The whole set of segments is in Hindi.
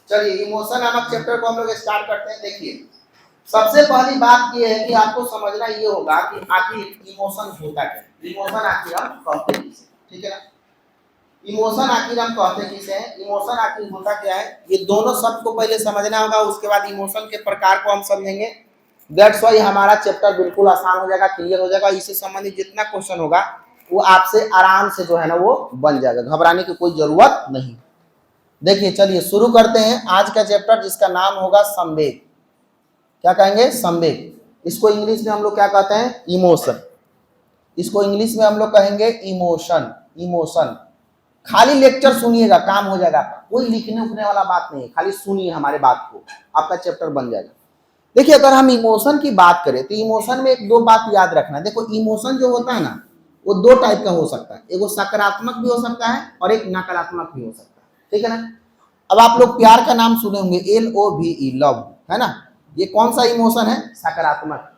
चलिए इमोशन नामक चैप्टर को हम लोग स्टार्ट करते हैं। देखिए सबसे पहली बात ये है कि आपको समझना ये होगा कि आखिर इमोशन होता क्या है। इमोशन आखिर हम कहते हैं, ठीक है ना। इमोशन आखिर हम कहते किसे हैं, इमोशन आखिर होता क्या है, ये दोनों शब्द को पहले समझना होगा, उसके बाद इमोशन के प्रकार को हम समझेंगे। दैट्स वाई हमारा चैप्टर बिल्कुल आसान हो जाएगा, क्लियर हो जाएगा। इससे संबंधित जितना क्वेश्चन होगा वो आपसे आराम से जो है ना वो बन जाएगा, घबराने की कोई जरूरत नहीं। देखिए चलिए शुरू करते हैं आज का चैप्टर, जिसका नाम होगा संवेग। क्या कहेंगे, संवेग। इसको इंग्लिश में हम लोग क्या कहते हैं, इमोशन। इसको इंग्लिश में हम लोग कहेंगे इमोशन। इमोशन खाली लेक्चर सुनिएगा, काम हो जाएगा आपका, कोई लिखने उखने वाला बात नहीं है, खाली सुनिए हमारे बात को, आपका चैप्टर बन जाएगा। देखिए अगर हम इमोशन की बात करें तो इमोशन में एक दो बात याद रखना। देखो इमोशन जो होता है ना वो दो टाइप का हो सकता है, एक सकारात्मक भी हो सकता है और एक नकारात्मक भी हो सकता है, ठीक है ना। अब आप लोग प्यार का नाम सुने होंगे, LOVE, लव, है ना। ये कौन सा इमोशन है, सकारात्मक।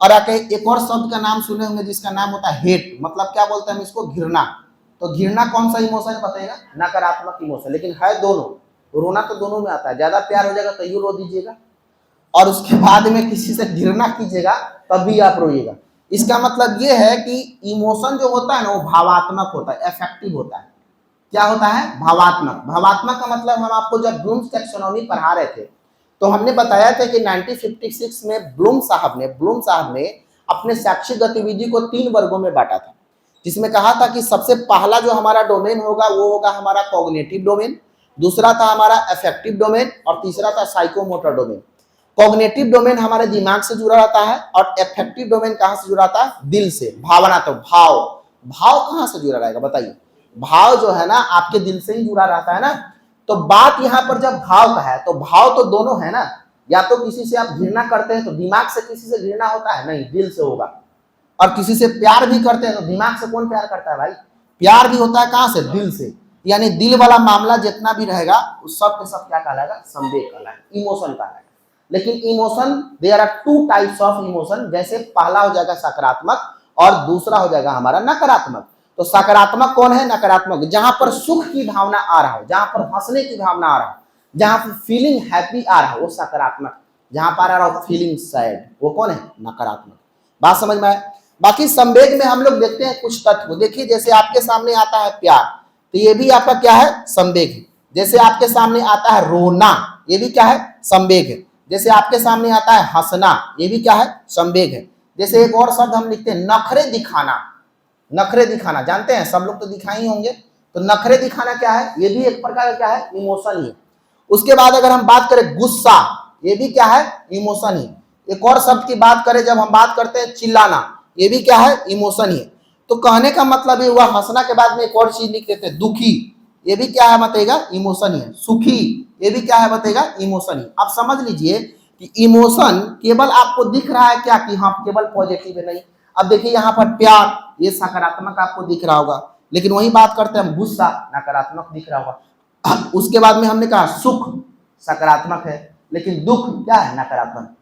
और आके एक और शब्द का नाम सुने होंगे जिसका नाम होता है हेट, मतलब क्या बोलते हैं हम इसको, घृणा। तो घृणा कौन सा इमोशन है बताइएगा, नकारात्मक इमोशन। लेकिन है दोनों, रोना तो दोनों में आता है। ज्यादा प्यार हो जाएगा तो यूं रो दीजिएगा, और उसके बाद में किसी से घृणा कीजिएगा तब भी आप रोइएगा। इसका मतलब ये है कि इमोशन जो होता है ना वो भावात्मक होता है, अफेक्टिव होता है। क्या होता है, भावात्मक। भावात्मक का मतलब हम आपको जब ब्लूम्स टैक्सोनॉमी पढ़ा रहे थे तो हमने बताया था कि 1956 में ब्लूम साहब ने अपने शैक्षिक गतिविधि को 3 वर्गों में बांटा था, जिसमें कहा था कि सबसे पहला जो हमारा डोमेन होगा वो होगा हमारा कॉग्निटिव डोमेन, दूसरा था हमारा अफेक्टिव डोमेन और तीसरा था साइकोमोटर डोमेन। कॉग्निटिव डोमेन हमारे दिमाग से जुड़ा रहता है और अफेक्टिव डोमेन कहां से जुड़ा रहता है, दिल से, भावना। तो भाव, भाव कहां से जुड़ा रहेगा बताइए, भाव जो है ना आपके दिल से ही जुड़ा रहता है ना। तो बात यहां पर जब भाव का है तो भाव तो दोनों है ना, या तो किसी से आप घृणा करते हैं तो दिमाग से किसी से घृणा होता है, नहीं, दिल से होगा। और किसी से प्यार भी करते हैं तो दिमाग से कौन प्यार करता है भाई, प्यार भी होता है कहां से, दिल से। यानी दिल वाला मामला जितना भी रहेगा उस सब के सब क्या कहलाएगा, संवेग कहलाएगा, इमोशन कहलाएगा। लेकिन emotion, there are 2 types of emotion. जैसे पहला हो जाएगा सकारात्मक और दूसरा हो जाएगा हमारा नकारात्मक। तो सकारात्मक कौन है, नकारात्मक जहां पर सुख की भावना आ रहा हो, जहां पर हंसने की भावना आ रहा हो, जहां पर फीलिंग हैप्पी आ रहा हो वो सकारात्मक। जहां पर आ रहा हो फीलिंग सैड वो कौन है, नकारात्मक। बात समझ में आए। बाकी संवेग में हम लोग देखते हैं कुछ तत्व। देखिए जैसे आपके सामने आता है प्यार, तो ये भी आपका क्या है, संवेग है। जैसे आपके सामने आता है रोना, ये भी क्या है, संवेग है। जैसे आपके सामने आता है हंसना, ये भी क्या है, संवेग है। जैसे एक और शब्द हम लिखते हैं नखरे दिखाना। नखरे दिखाना जानते हैं सब लोग, तो दिखाई होंगे। तो नखरे दिखाना क्या है, ये भी एक प्रकार का क्या है, इमोशन ही। उसके बाद अगर हम बात करें गुस्सा, ये भी क्या है, इमोशन ही। एक और शब्द की बात करें जब हम बात करते हैं चिल्लाना, ये भी क्या है, इमोशन ही। तो कहने का मतलब ये हुआ, हंसना के बाद में एक और चीज लिख देते हैं दुखी, ये भी क्या है बताएगा, इमोशन ही है। सुखी, ये भी क्या है बताएगा, इमोशन ही। आप समझ लीजिए कि इमोशन केवल आपको दिख रहा है क्या, कि हाँ केवल पॉजिटिव है, नहीं। अब देखिए यहाँ पर प्यार, ये सकारात्मक आपको दिख रहा होगा, लेकिन वही बात करते हैं हम गुस्सा, नकारात्मक दिख रहा होगा। उसके बाद में हमने कहा सुख सकारात्मक है, लेकिन दुख क्या है, नकारात्मक।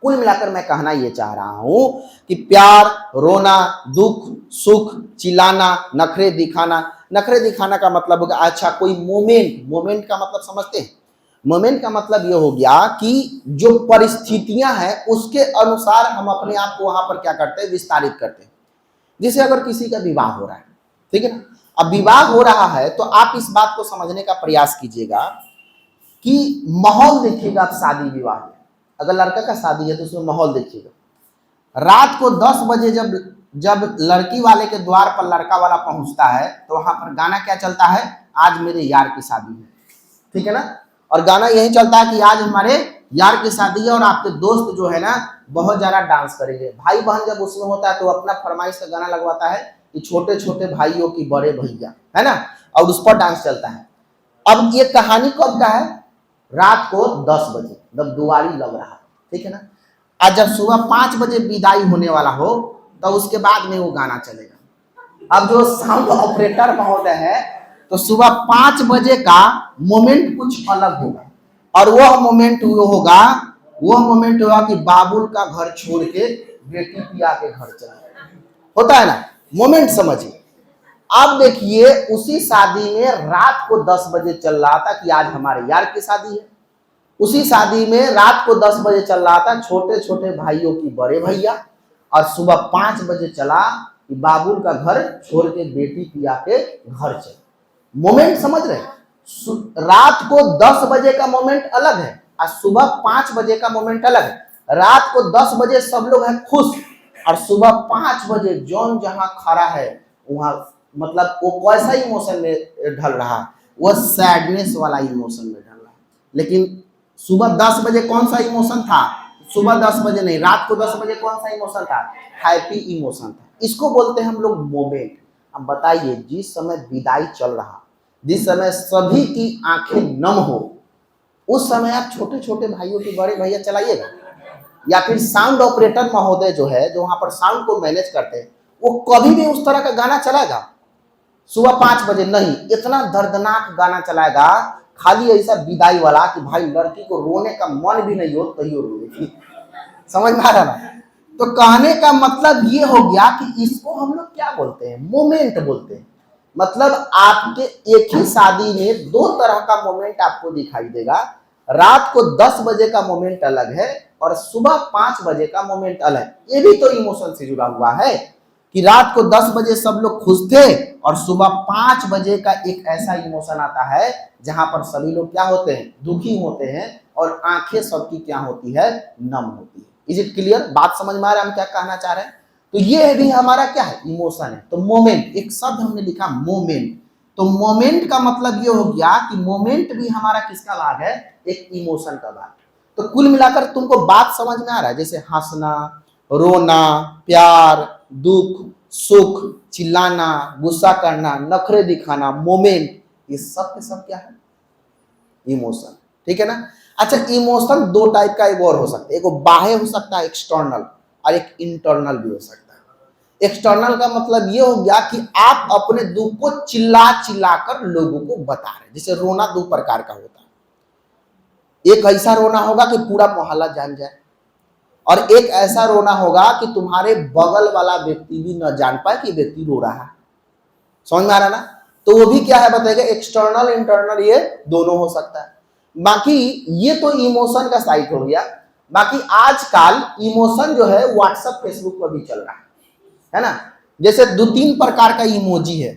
कुल मिलाकर मैं कहना ये चाह रहा हूं कि प्यार, रोना, दुख, सुख, चिल्लाना, नखरे दिखाना। नखरे दिखाना का मतलब होगा, अच्छा कोई मोमेंट, मोमेंट का मतलब समझते हैं, मोमेंट का मतलब ये हो गया कि जो परिस्थितियां हैं उसके अनुसार हम अपने आप को वहां पर क्या करते हैं, विस्तारित करते हैं। जैसे अगर किसी का विवाह हो रहा है, ठीक है ना, अब विवाह हो रहा है तो आप इस बात को समझने का प्रयास कीजिएगा कि माहौल देखिएगा। आप शादी विवाह में अगर लड़का का शादी है तो उसमें माहौल देखिएगा। रात को 10 बजे जब लड़की वाले के द्वार पर लड़का वाला पहुंचता है तो वहां पर गाना क्या चलता है, आज मेरे यार की शादी है, ठीक है ना। और गाना यही चलता है कि आज हमारे यार की शादी है और आपके दोस्त जो है ना बहुत ज्यादा डांस करेंगे। भाई बहन जब उसमें होता है तो अपना फरमाइश का गाना लगवाता है कि छोटे छोटे भाइयों की बड़े भैया, है ना, और उस पर डांस चलता है। अब ये कहानी कब का है, रात को 10 बजे जब दुआरी लग रहा है, ठीक है ना। आज जब सुबह 5 बजे विदाई होने वाला हो तो उसके बाद में वो गाना चलेगा। अब जो साउंड ऑपरेटर महोदय है तो सुबह 5 बजे का मोमेंट कुछ अलग होगा, और वह मोमेंट होगा कि बाबुल का घर छोड़ के बेटी पिया के घर चला, होता है ना, मोमेंट समझिए। अब देखिए उसी शादी में रात को 10 बजे चल रहा था कि आज हमारे यार की शादी है। उसी शादी में रात को 10 बजे चल रहा था छोटे छोटे भाइयों की बड़े भैया, और सुबह 5 बजे चला कि बाबुल का घर छोड़ के बेटी पिया के घर चले। मोमेंट समझ रहे हैं? रात को 10 बजे का मोमेंट अलग है और सुबह 5 बजे का मोमेंट अलग है। रात को 10 बजे सब लोग हैं खुश, और सुबह 5 बजे जौन जहां खड़ा है वहां मतलब वो कैसा इमोशन में ढल रहा है, वो सैडनेस वाला इमोशन में ढल रहा है। लेकिन सुबह 10 बजे कौन सा इमोशन था? सुबह 10 बजे नहीं, रात को 10 बजे कौन सा इमोशन था? हैप्पी इमोशन था। इसको बोलते हैं हम लोग मोमेंट। अब बताइए, जिस समय विदाई चल रहा, जिस समय सभी की आंखें नम हो, उस समय आप छोटे छोटे भाइयों की बड़े भैया चलाइएगा? या फिर साउंड ऑपरेटर महोदय जो है, जो वहां पर साउंड को मैनेज करते हैं, वो कभी भी उस तरह का गाना चलाएगा सुबह 5 बजे? नहीं, इतना दर्दनाक गाना चलाएगा खाली ऐसा विदाई वाला कि भाई लड़की को रोने का मन भी नहीं हो तो रोएगी। समझ में आ रहा ना? तो कहने का मतलब ये हो गया कि इसको हम लोग क्या बोलते हैं? मोमेंट बोलते हैं। मतलब आपके एक ही शादी में दो तरह का मोमेंट आपको दिखाई देगा। रात को 10 बजे का मोमेंट अलग है और सुबह 5 बजे का मोमेंट अलग। ये भी तो इमोशन से जुड़ा हुआ है कि रात को 10 बजे सब लोग खुश थे और सुबह 5 बजे का एक ऐसा इमोशन आता है जहां पर सभी लोग क्या होते हैं? दुखी होते हैं और आंखें सबकी क्या होती है? नम होती है। Is it clear? बात समझ में आ रहा है हम क्या कहना चाह रहे हैं? तो ये भी हमारा क्या है? इमोशन है। तो मोमेंट, एक शब्द हमने लिखा मोमेंट। तो मोमेंट का मतलब ये हो गया कि मोमेंट भी हमारा किसका भाग है? एक इमोशन का भाग। तो कुल मिलाकर तुमको बात समझ में आ रहा है? जैसे हंसना, रोना, प्यार, दुख, सुख, चिल्लाना, गुस्सा करना, नखरे दिखाना, मोमेंट, ये सब के सब क्या है? इमोशन। ठीक है ना? अच्छा, इमोशन दो टाइप का एक और हो सकता है। एक बाह्य हो सकता है एक्सटर्नल, और एक इंटरनल भी हो सकता है। एक्सटर्नल का मतलब ये हो गया कि आप अपने दुख को चिल्ला चिल्ला कर लोगों को बता रहे हैं। जैसे रोना दो प्रकार का होता है। एक ऐसा रोना होगा कि पूरा मोहल्ला जान जाए, और एक ऐसा रोना होगा कि तुम्हारे बगल वाला व्यक्ति भी न जान पाए कि व्यक्ति रो रहा है। समझ में आ रहा ना? तो वो भी क्या है बताएगा? एक्सटर्नल इंटरनल ये दोनों हो सकता है। बाकी ये तो इमोशन का साइड हो गया। बाकी आजकल इमोशन जो है व्हाट्सएप फेसबुक पर भी चल रहा है ना? जैसे 2-3 प्रकार का इमोजी है।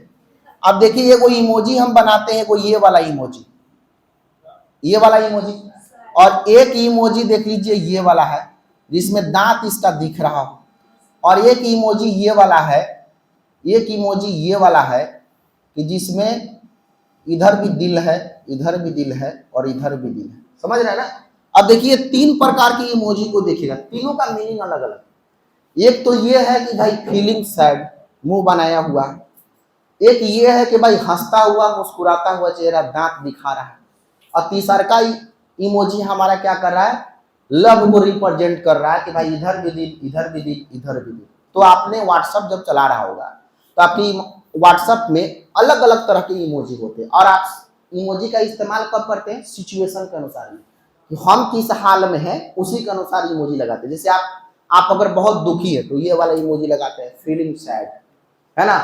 अब देखिए, ये कोई इमोजी हम बनाते हैं, कोई ये वाला इमोजी, ये वाला इमोजी, और एक इमोजी देख लीजिए ये वाला है जिसमें दांत इसका दिख रहा हो, और एक इमोजी ये वाला है, एक इमोजी ये वाला है कि जिसमें इधर भी दिल है, इधर भी दिल है और इधर भी दिल है। समझ रहे हैं ना? अब देखिए 3 प्रकार की इमोजी को देखिएगा, तीनों का मीनिंग अलग अलग। एक तो ये है कि भाई फीलिंग सैड, मुंह बनाया हुआ। एक ये है कि भाई हंसता हुआ मुस्कुराता हुआ चेहरा, दांत दिखा रहा है। और तीसरा का इमोजी हमारा क्या कर रहा है? लव को रिप्रेजेंट कर रहा है कि भाई इधर भी दिल, इधर भी दिल, इधर भी दिल। तो आपने व्हाट्सएप जब चला रहा होगा तो आपकी व्हाट्सएप में अलग अलग तरह के इमोजी होते हैं, और आप इमोजी का इस्तेमाल कब करते हैं? सिचुएशन के अनुसार में, कि हम किस हाल में हैं उसी के अनुसार इमोजी लगाते हैं। जैसे आप अगर बहुत दुखी है तो ये वाला इमोजी लगाते हैं, फीलिंग सैड, है ना?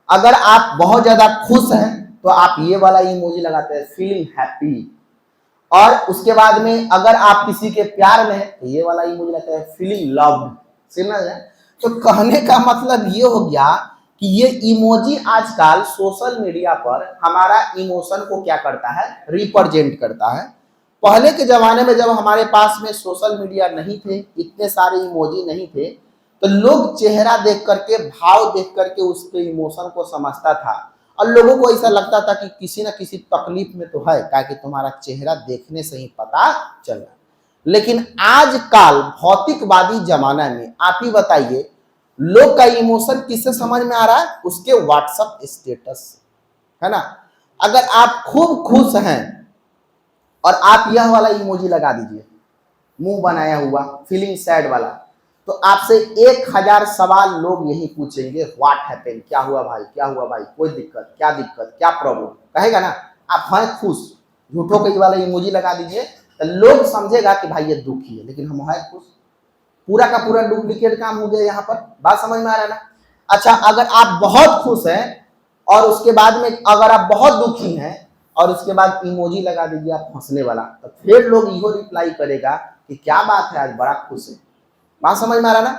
अगर आप बहुत ज्यादा खुश हैं तो आप ये वाला इमोजी लगाते हैं, फीलिंग हैप्पी। और उसके बाद में अगर आप किसी के प्यार में हैं तो ये वाला इमोजी लगाते हैं, फीलिंग लव्ड। समझ रहे? तो कहने का मतलब ये हो गया कि ये इमोजी आजकल सोशल मीडिया पर हमारा इमोशन को क्या करता है? रिप्रेजेंट करता है। पहले के जमाने में जब हमारे पास में सोशल मीडिया नहीं थे, इतने सारे इमोजी नहीं थे, तो लोग चेहरा देख करके, भाव देख करके उसके इमोशन को समझता था, और लोगों को ऐसा लगता था कि किसी न किसी तकलीफ में तो है, ताकि तुम्हारा चेहरा देखने से ही पता चला। लेकिन आजकल भौतिकवादी जमाना में आप ही बताइए, लोग का इमोशन किससे समझ में आ रहा है? उसके व्हाट्सएप स्टेटस से, है ना? अगर आप खूब खुश हैं और आप यह वाला इमोजी लगा दीजिए, मुंह बनाया हुआ, फीलिंग सैड वाला, तो आपसे 1000 सवाल लोग यही पूछेंगे, व्हाट हैपेंड, क्या हुआ भाई, क्या हुआ भाई, कोई दिक्कत, क्या प्रॉब्लम, कहेगा ना? आप हैं खुश, झूठों के वाला इमोजी लगा दीजिए तो लोग समझेगा कि भाई ये दुखी है, लेकिन हम हैं खुश। पूरा का पूरा डुप्लीकेट काम हो गया यहाँ पर। बात समझ में आ रहा है ना? अच्छा, अगर आप बहुत खुश हैं और उसके बाद में अगर आप बहुत दुखी हैं और उसके बाद इमोजी लगा दीजिए आप हंसने वाला, तो फिर लोग इहो रिप्लाई करेगा कि क्या बात है आज बड़ा खुश है। बात समझ में आ रहा ना।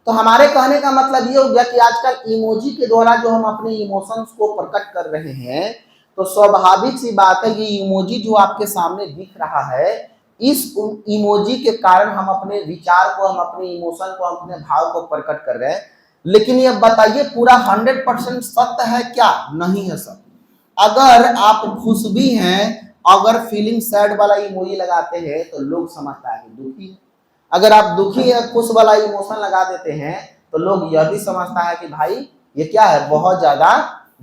तो हमारे कहने का मतलब ये हो गया कि आजकल इमोजी के द्वारा जो हम अपने इमोशंस को प्रकट कर रहे हैं, तो स्वाभाविक सी बात है ये इमोजी जो आपके सामने दिख रहा है, इस इमोजी के कारण हम अपने विचार को, हम अपने इमोशन को, हम अपने भाव को प्रकट कर रहे हैं। लेकिन ये बताइए पूरा 100% सत्य है क्या? नहीं है सत्य। अगर आप खुश भी हैं, अगर फीलिंग सैड वाला इमोजी लगाते हैं तो लोग समझता है कि दुखी है। अगर आप दुखी है खुश वाला इमोशन लगा देते हैं तो लोग यह भी समझता है कि भाई ये क्या है, बहुत ज्यादा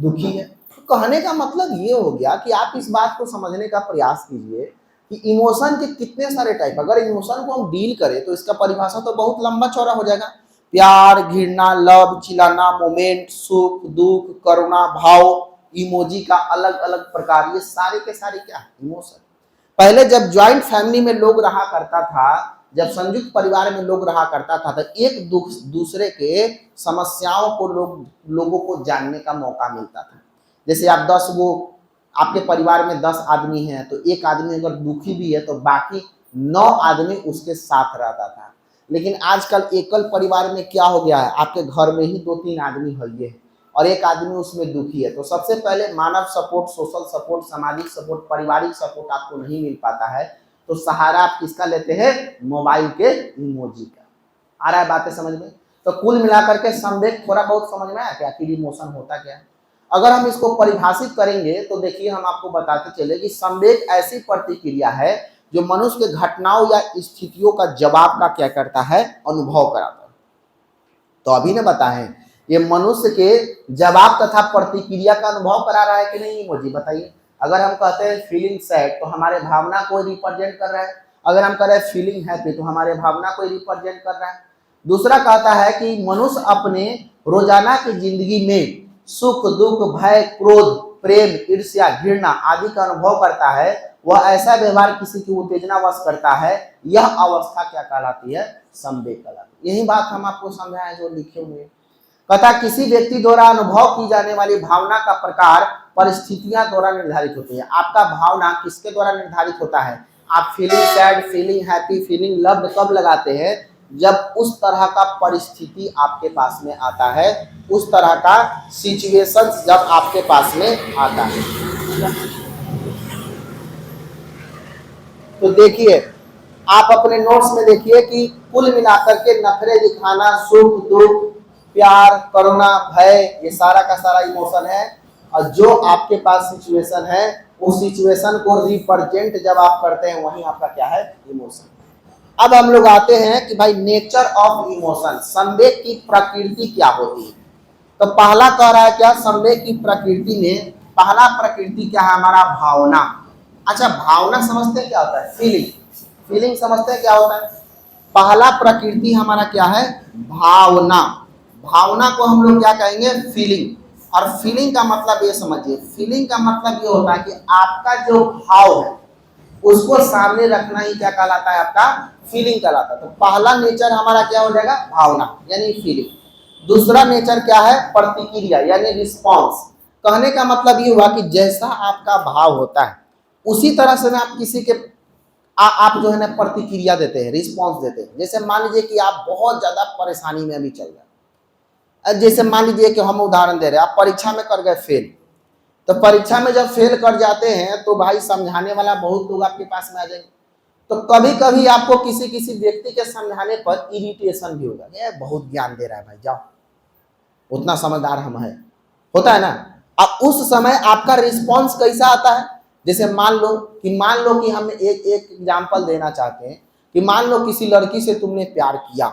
दुखी है। तो कहने का मतलब ये हो गया कि आप इस बात को समझने का प्रयास कीजिए कि इमोशन के कितने सारे टाइप। अगर इमोशन को हम डील करें तो इसका परिभाषा तो बहुत लंबा चौड़ा हो जाएगा। प्यार, घृणा, लव, चिल्लाना, मोमेंट, सुख, दुख, करुणा, भाव, इमोजी का अलग अलग प्रकार, ये सारे के सारे क्या है, इमोशन। पहले जब ज्वाइंट फैमिली में लोग रहा करता था, जब संयुक्त परिवार में लोग रहा करता था, तो एक दूसरे के समस्याओं को लोगों को जानने का मौका मिलता था। जैसे आप 10 गो, आपके परिवार में 10 आदमी हैं, तो एक आदमी अगर दुखी भी है तो बाकी 9 आदमी उसके साथ रहता था। लेकिन आजकल एकल परिवार में क्या हो गया है, आपके घर में ही 2-3 आदमी है और एक आदमी उसमें दुखी है। तो सबसे पहले मानव सपोर्ट, सोशल सपोर्ट, सामाजिक सपोर्ट, पारिवारिक सपोर्ट आपको नहीं मिल पाता है, तो सहारा आप किसका लेते हैं? मोबाइल के इमोजी का। आ रहा है बातें समझ में? तो कुल मिलाकर के संवेग थोड़ा बहुत समझ में आया कि आखिर इमोशन होता क्या है। अगर हम इसको परिभाषित करेंगे तो देखिए हम आपको बताते चले कि संवेग ऐसी प्रतिक्रिया है जो मनुष्य के घटनाओं या स्थितियों का जवाब का क्या करता है, अनुभव कराता है। तो अभी ने बताए ये मनुष्य के जवाब तथा प्रतिक्रिया का अनुभव करा रहा है कि नहीं इमोजी, बताइए। अगर हम कहते हैं फीलिंग सैड तो हमारे भावना को रिप्रेजेंट कर रहा है। अगर हम कह रहे हैं फीलिंग हैप्पी तो हमारे भावना को रिप्रेजेंट कर रहा है। दूसरा कहता है कि मनुष्य अपने रोजाना की जिंदगी में सुख, दुख, भय, क्रोध, प्रेम, ईर्ष्या, घृणा आदि का अनुभव करता है। वह ऐसा व्यवहार किसी की उत्तेजनावश करता है, यह अवस्था क्या कहलाती है? संवेग कहलाती है। यही बात हम आपको समझाएं जो लिखे हुए। कथा किसी व्यक्ति द्वारा अनुभव की जाने वाली भावना का प्रकार परिस्थितियां द्वारा निर्धारित होती है। आपका भावना किसके द्वारा निर्धारित होता है? आप feeling sad, feeling happy, feeling loved कब लगाते हैं? जब उस तरह का परिस्थिति आपके पास में आता है, उस तरह का सिचुएशन जब आपके पास में आता है। तो देखिए आप अपने नोट्स में देखिए कि कुल मिलाकर के नखरे दिखाना, सुख, दुख, प्यार, करुणा, भय, ये सारा का सारा इमोशन है। और जो आपके पास सिचुएशन है उस सिचुएशन को रिप्रेजेंट जब आप करते हैं वही आपका क्या है? इमोशन। अब हम लोग आते हैं कि भाई नेचर ऑफ इमोशन, संवेग की प्रकृति क्या होती है। तो पहला कह रहा है क्या? संवेग की प्रकृति में पहला प्रकृति क्या है हमारा? भावना। अच्छा, भावना समझते हैं क्या होता है? फीलिंग। फीलिंग समझते हैं क्या होता है? पहला प्रकृति हमारा क्या है? भावना। भावना को हम लोग क्या कहेंगे? फीलिंग। और फीलिंग का मतलब ये समझिए, फीलिंग का मतलब ये होता है कि आपका जो भाव है उसको सामने रखना ही क्या कहलाता है? आपका फीलिंग कहलाता है। तो पहला नेचर हमारा क्या हो जाएगा? भावना यानी फीलिंग। दूसरा नेचर क्या है? प्रतिक्रिया यानी रिस्पॉन्स। कहने का मतलब ये हुआ कि जैसा आपका भाव होता है उसी तरह से ना आप किसी के आप जो है ना प्रतिक्रिया देते हैं, रिस्पॉन्स देते हैं। जैसे मान लीजिए कि आप बहुत ज्यादा परेशानी में अभी चल रहे हैं। जैसे मान लीजिए कि हम उदाहरण दे रहे हैं, आप परीक्षा में कर गए फेल। तो परीक्षा में जब फेल कर जाते हैं तो भाई समझाने वाला बहुत लोग आपके पास में आ जाएंगे। तो कभी कभी आपको किसी किसी व्यक्ति के समझाने पर इरिटेशन भी होगा, ये बहुत ज्ञान दे रहा है भाई, जाओ, उतना समझदार हम है, होता है ना। अब उस समय आपका रिस्पॉन्स कैसा आता है? जैसे मान लो कि हम एक एग्जाम्पल देना चाहते हैं कि मान लो किसी लड़की से तुमने प्यार किया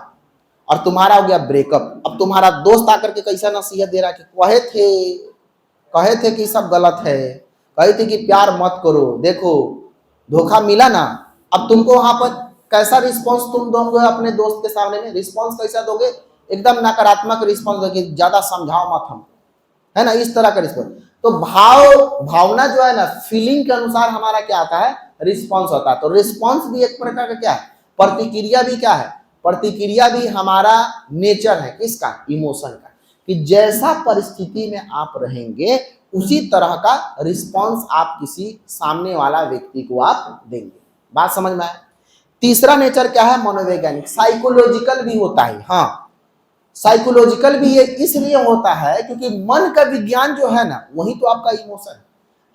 और तुम्हारा हो गया ब्रेकअप। अब तुम्हारा दोस्त आकर के कैसा नसीहत दे रहा है कि कहे थे कि सब गलत है, कहे थे कि प्यार मत करो, देखो धोखा मिला ना। अब तुमको वहां पर कैसा रिस्पॉन्स तुम दोगे अपने दोस्त के सामने में? रिस्पॉन्स कैसा दोगे? एकदम नकारात्मक रिस्पॉन्स दोगे, ज्यादा समझाओ मत हम, है ना, इस तरह का रिस्पॉन्स। तो भावना जो है ना, फीलिंग के अनुसार हमारा क्या आता है? रिस्पॉन्स होता है। तो रिस्पॉन्स भी एक प्रकार का क्या है? प्रतिक्रिया भी क्या है? प्रतिक्रिया भी हमारा नेचर है। किसका? इमोशन का। कि जैसा परिस्थिति में आप रहेंगे उसी तरह का रिस्पॉन्स आप किसी सामने वाला व्यक्ति को आप देंगे। बात समझ में आया। तीसरा नेचर क्या है, मनोवैज्ञानिक, साइकोलॉजिकल भी होता है। हाँ, साइकोलॉजिकल भी ये इसलिए होता है क्योंकि मन का विज्ञान जो है ना, वही तो आपका इमोशन है।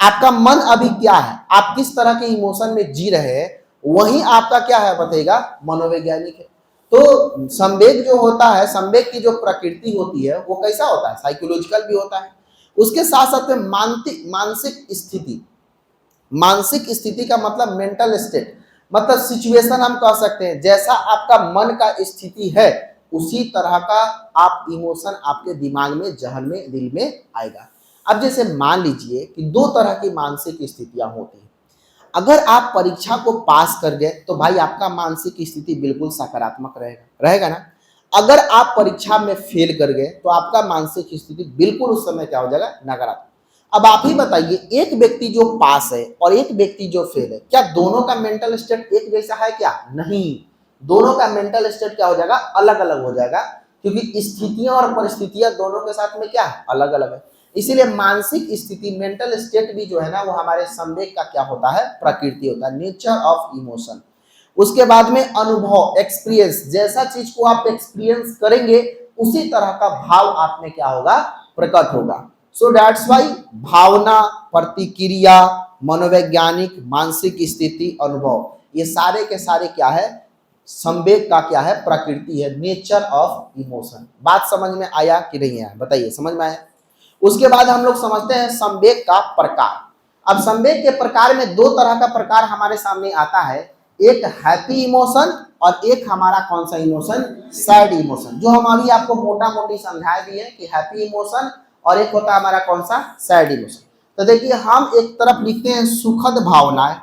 आपका मन अभी क्या है, आप किस तरह के इमोशन में जी रहे हैं, वही आपका क्या है बताएगा, मनोवैज्ञानिक है। तो संवेग जो होता है, संवेग की जो प्रकृति होती है वो कैसा होता है, साइकोलॉजिकल भी होता है। उसके साथ साथ में मानसिक स्थिति, मानसिक स्थिति का मतलब मेंटल स्टेट, मतलब सिचुएशन हम कह सकते हैं। जैसा आपका मन का स्थिति है उसी तरह का आप इमोशन आपके दिमाग में, जहन में, दिल में आएगा। अब जैसे मान लीजिए कि दो तरह की मानसिक स्थितियां होती हैं। अगर आप परीक्षा को पास कर गए तो भाई आपका मानसिक स्थिति बिल्कुल सकारात्मक रहेगा ना। अगर आप परीक्षा में फेल कर गए तो आपका मानसिक स्थिति बिल्कुल उस समय क्या हो जाएगा, नकारात्मक। अब आप ही बताइए, एक व्यक्ति जो पास है और एक व्यक्ति जो फेल है, क्या दोनों का मेंटल स्टेट एक जैसा है क्या? नहीं, दोनों का मेंटल स्टेट क्या हो जाएगा, अलग अलग हो जाएगा, क्योंकि स्थितियां और परिस्थितियां दोनों के साथ में क्या है, अलग अलग है। इसीलिए मानसिक स्थिति, मेंटल स्टेट भी जो है ना, वो हमारे संवेग का क्या होता है, प्रकृति होता है, नेचर ऑफ इमोशन। उसके बाद में अनुभव, एक्सपीरियंस, जैसा चीज को आप एक्सपीरियंस करेंगे उसी तरह का भाव आप में क्या होगा, प्रकट होगा। सो दैट्स वाई भावना, प्रतिक्रिया, मनोवैज्ञानिक, मानसिक स्थिति, अनुभव, ये सारे के सारे क्या है, संवेग का क्या है, प्रकृति है, नेचर ऑफ इमोशन। बात समझ में आया कि नहीं आया, बताइए, समझ में आया। उसके बाद हम लोग समझते हैं संवेग का प्रकार। अब संवेग के प्रकार में दो तरह का प्रकार हमारे सामने आता है, एक हैप्पी इमोशन और एक हमारा कौन सा इमोशन, सैड इमोशन, जो हम अभी आपको मोटा मोटी समझाए भी है कि हैप्पी इमोशन और एक होता है हमारा कौन सा, सैड इमोशन। तो देखिए, हम एक तरफ लिखते हैं सुखद भावनाएं,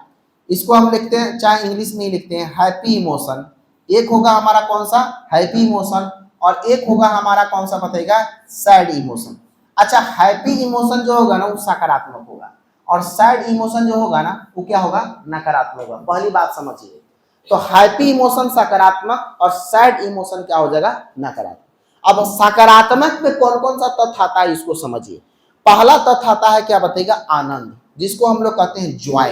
इसको हम लिखते हैं, चाहे इंग्लिश में ही लिखते हैं, हैप्पी इमोशन। एक होगा हमारा कौन सा, हैप्पी इमोशन, और एक होगा हमारा कौन सा बताइएगा, सैड इमोशन। अच्छा, हैप्पी इमोशन जो होगा ना वो सकारात्मक होगा, और सैड इमोशन जो होगा ना वो क्या होगा, नकारात्मक होगा। पहली बात समझिए, तो हैप्पी इमोशन सकारात्मक और सैड इमोशन क्या हो जाएगा, नकारात्मक। अब सकारात्मक में कौन कौन सा तथ्य आता है इसको समझिए। पहला तथ्य आता है क्या बताइएगा, आनंद, जिसको हम लोग कहते हैं जॉय।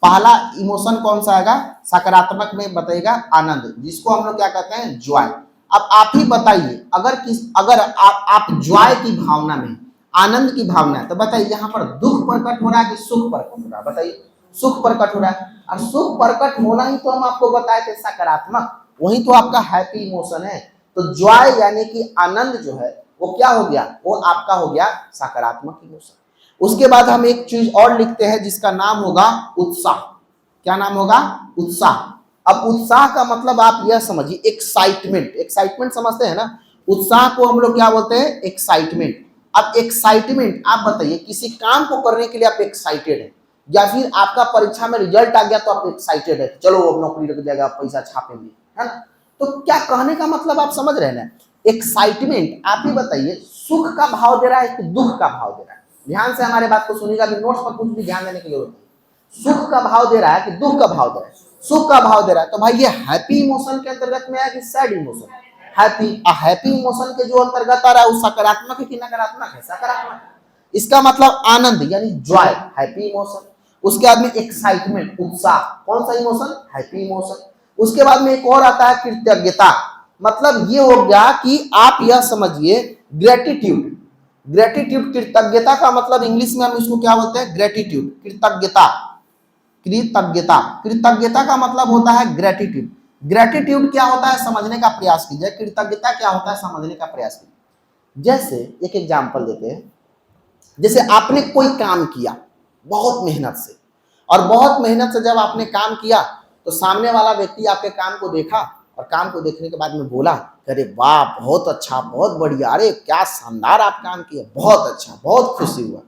पहला इमोशन कौन सा आएगा, सकारात्मक में बताइएगा आनंद, जिसको हम लोग क्या कहते हैं, जॉय। अब आप ही बताइए, अगर आप जॉय की भावना में, आनंद की भावना है, तो बताइए यहाँ पर दुख प्रकट हो रहा है कि सुख प्रकट हो रहा है, बताइए। सुख प्रकट हो रहा है, और सुख प्रकट होना ही तो हम आपको बताए थे सकारात्मक, वही तो आपका हैप्पी इमोशन है। तो जॉय यानी कि आनंद जो है वो क्या हो गया, वो आपका हो गया सकारात्मक इमोशन। उसके बाद हम एक चीज और लिखते हैं जिसका नाम होगा उत्साह। क्या नाम होगा, उत्साह। अब उत्साह का मतलब आप यह समझिए, एक्साइटमेंट, एक्साइटमेंट समझते हैं ना, उत्साह को हम लोग क्या बोलते हैं, एक्साइटमेंट। अब एक्साइटमेंट, आप बताइए किसी काम को करने के लिए आप एक्साइटेड है, या फिर आपका परीक्षा में रिजल्ट आ गया तो आप एक्साइटेड है, चलो अब नौकरी लग जाएगा, पैसा छापेंगे, है ना। तो क्या कहने का मतलब आप समझ रहे हैं ना, एक्साइटमेंट। आप ही बताइए, सुख का भाव दे रहा है कि दुख का भाव दे रहा है, ध्यान से हमारे बात को सुनिएगा, कि नोट्स पर कुछ भी ध्यान देने की जरूरत नहीं। सुख का भाव दे रहा है कि दुख का भाव दे रहा है, सुख का भाव दे रहा है, तो भाई ये हैप्पी इमोशन के अंतर्गत में आया कि सैड इमोशन, हैप्पी इमोशन के जो अंतर्गत आ रहा है वो सकारात्मक है कि नकारात्मक है, सकारात्मक। इसका मतलब आनंद यानी जॉय, हैप्पी इमोशन। उसके बाद में एक्साइटमेंट, उत्साह, कौन सा इमोशन, हैप्पी इमोशन। उसके बाद में एक और आता है कृतज्ञता, मतलब ये हो गया कि आप यह समझिए ग्रेटिट्यूड। ग्रेटिट्यूड, कृतज्ञता का मतलब इंग्लिश में हम इसको क्या बोलते हैं, ग्रेटिट्यूड, कृतज्ञता, कृतज्ञता। कृतज्ञता का मतलब होता है ग्रेटिट्यूड। ग्रेटिट्यूड क्या होता है समझने का प्रयास कीजिए, कृतज्ञता क्या होता है समझने का प्रयास कीजिए। जैसे एक एग्जांपल देते हैं, जैसे आपने कोई काम किया बहुत मेहनत से, और बहुत मेहनत से जब आपने काम किया तो सामने वाला व्यक्ति आपके काम को देखा, और काम को देखने के बाद में बोला, अरे वाह बहुत अच्छा, बहुत बढ़िया, अरे क्या शानदार आप काम किए, बहुत अच्छा, बहुत खुशी हुआ।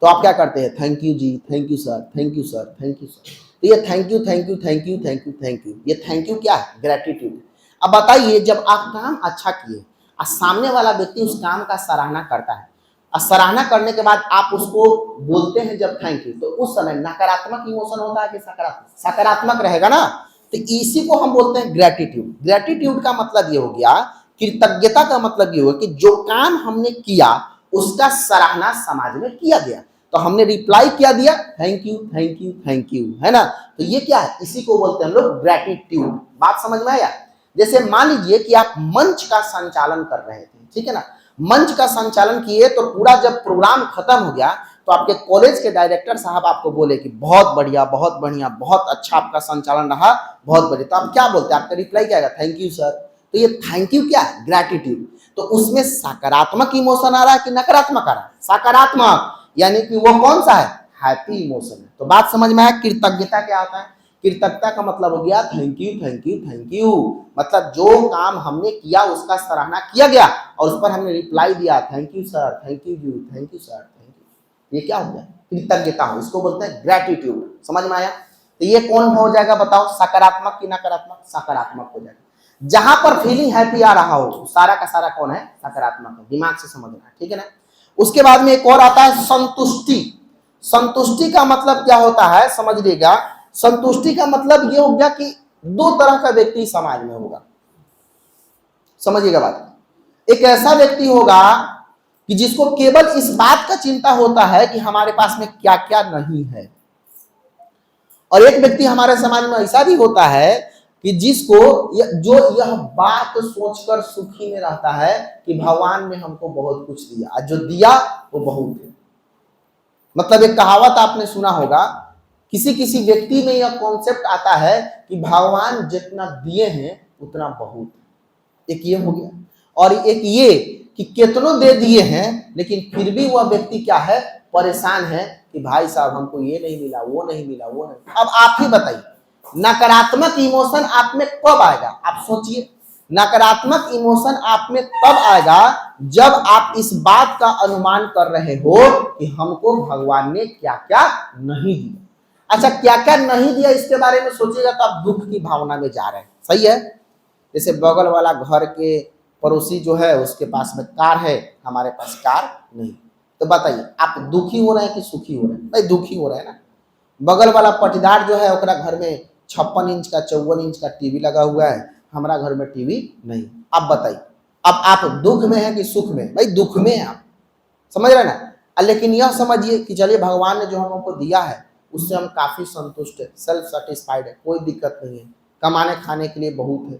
तो आप क्या करते हैं, थैंक यू जी, thank you sir, thank you sir, thank you sir. तो ये thank you thank you thank you thank you thank you, ये थैंक यू क्या है, ग्रेटिट्यूड। अब बताइए, जब आप काम अच्छा किए और सामने वाला व्यक्ति उस काम का सराहना करता है, और सराहना करने के बाद आप उसको बोलते हैं जब थैंक यू, तो उस समय नकारात्मक इमोशन होता है कि सकारात्मक, सकारात्मक रहेगा ना। तो इसी को हम बोलते हैं ग्रेटिट्यूड। ग्रेटिट्यूड का मतलब ये हो गया, कृतज्ञता का मतलब ये हुआ कि जो काम हमने किया उसका सराहना समाज में किया गया। तो हमने रिप्लाई क्या दिया, thank you thank you thank you, है ना। तो ये क्या है, इसी को बोलते हैं हम लोग ग्रेटिट्यूड। बात समझ में आया। जैसे मान लीजिए कि आप मंच का संचालन कर रहे थे, ठीक है ना, मंच का संचालन किए, तो पूरा जब प्रोग्राम खत्म हो गया तो आपके कॉलेज के डायरेक्टर साहब आपको बोले कि बहुत बढ़िया बहुत बढ़िया बहुत अच्छा आपका संचालन रहा, बहुत बढ़िया। तो आप क्या बोलते हैं, आपका रिप्लाई क्या आएगा, थैंक यू सर। तो ये थैंक यू क्या है, ग्रेटिट्यूड। तो उसमें सकारात्मक इमोशन आ रहा है कि नकारात्मक आ रहा है, सकारात्मक, यानी कि वो कौन सा है, हैप्पी इमोशन है। तो बात समझ में आया। कृतज्ञता क्या होता है, कृतज्ञता का मतलब हो गया thank you thank you thank you, मतलब जो काम हमने किया उसका सराहना किया गया और उस पर हमने रिप्लाई दिया thank you sir thank you you thank you sir thank you. ये क्या हो गया, कृतज्ञता हो, इसको बोलते हैं ग्रेटिट्यूड। समझ में आया। तो ये कौन हो जाएगा बताओ, सकारात्मक की नकारात्मक, सकारात्मक हो जाएगा। जहां पर फीलिंग हैप्पी आ रहा हो सारा का सारा कौन है, सकारात्मक है। दिमाग से समझना, ठीक है ना। उसके बाद में एक और आता है संतुष्टि। संतुष्टि का मतलब क्या होता है समझ लीजिएगा। संतुष्टि का मतलब ये हो गया कि दो तरह का व्यक्ति समाज में होगा, समझिएगा बात। एक ऐसा व्यक्ति होगा कि जिसको केवल इस बात का चिंता होता है कि हमारे पास में क्या क्या नहीं है, और एक व्यक्ति हमारे समाज में ऐसा भी होता है कि जिसको जो यह बात सोचकर सुखी में रहता है कि भगवान ने हमको बहुत कुछ दिया, और जो दिया वो बहुत है। मतलब एक कहावत आपने सुना होगा, किसी किसी व्यक्ति में यह कॉन्सेप्ट आता है कि भगवान जितना दिए हैं उतना बहुत है। एक ये हो गया, और एक ये कि कितनों दे दिए हैं लेकिन फिर भी वह व्यक्ति क्या है, परेशान है कि भाई साहब हमको ये नहीं मिला वो नहीं मिला वो नहीं। अब आप ही बताइए नकारात्मक इमोशन आप में कब आएगा, आप सोचिए। नकारात्मक इमोशन आप में तब आएगा जब आप इस बात का अनुमान कर रहे हो कि हमको भगवान ने क्या क्या नहीं दिया। अच्छा क्या क्या नहीं दिया इसके बारे में सोचिएगा तो आप दुख की भावना में जा रहे हैं, सही है। जैसे बगल वाला घर के पड़ोसी जो है उसके पास में कार है, हमारे पास कार नहीं, तो बताइए आप दुखी हो रहे हैं कि सुखी हो रहे हैं, भाई दुखी हो रहे हैं ना। बगल वाला पटीदार जो है ओकरा घर में 56 इंच का 54 इंच का टीवी लगा हुआ है, हमारा घर में टीवी नहीं। अब बताइए अब आप दुख में हैं कि सुख में, भाई दुख में हैं आप, समझ रहे ना। लेकिन यह समझिए कि चलिए भगवान ने जो हमको दिया है उससे हम काफी संतुष्ट है, सेल्फ सेटिस्फाइड है, कोई दिक्कत नहीं है, कमाने खाने के लिए बहुत है,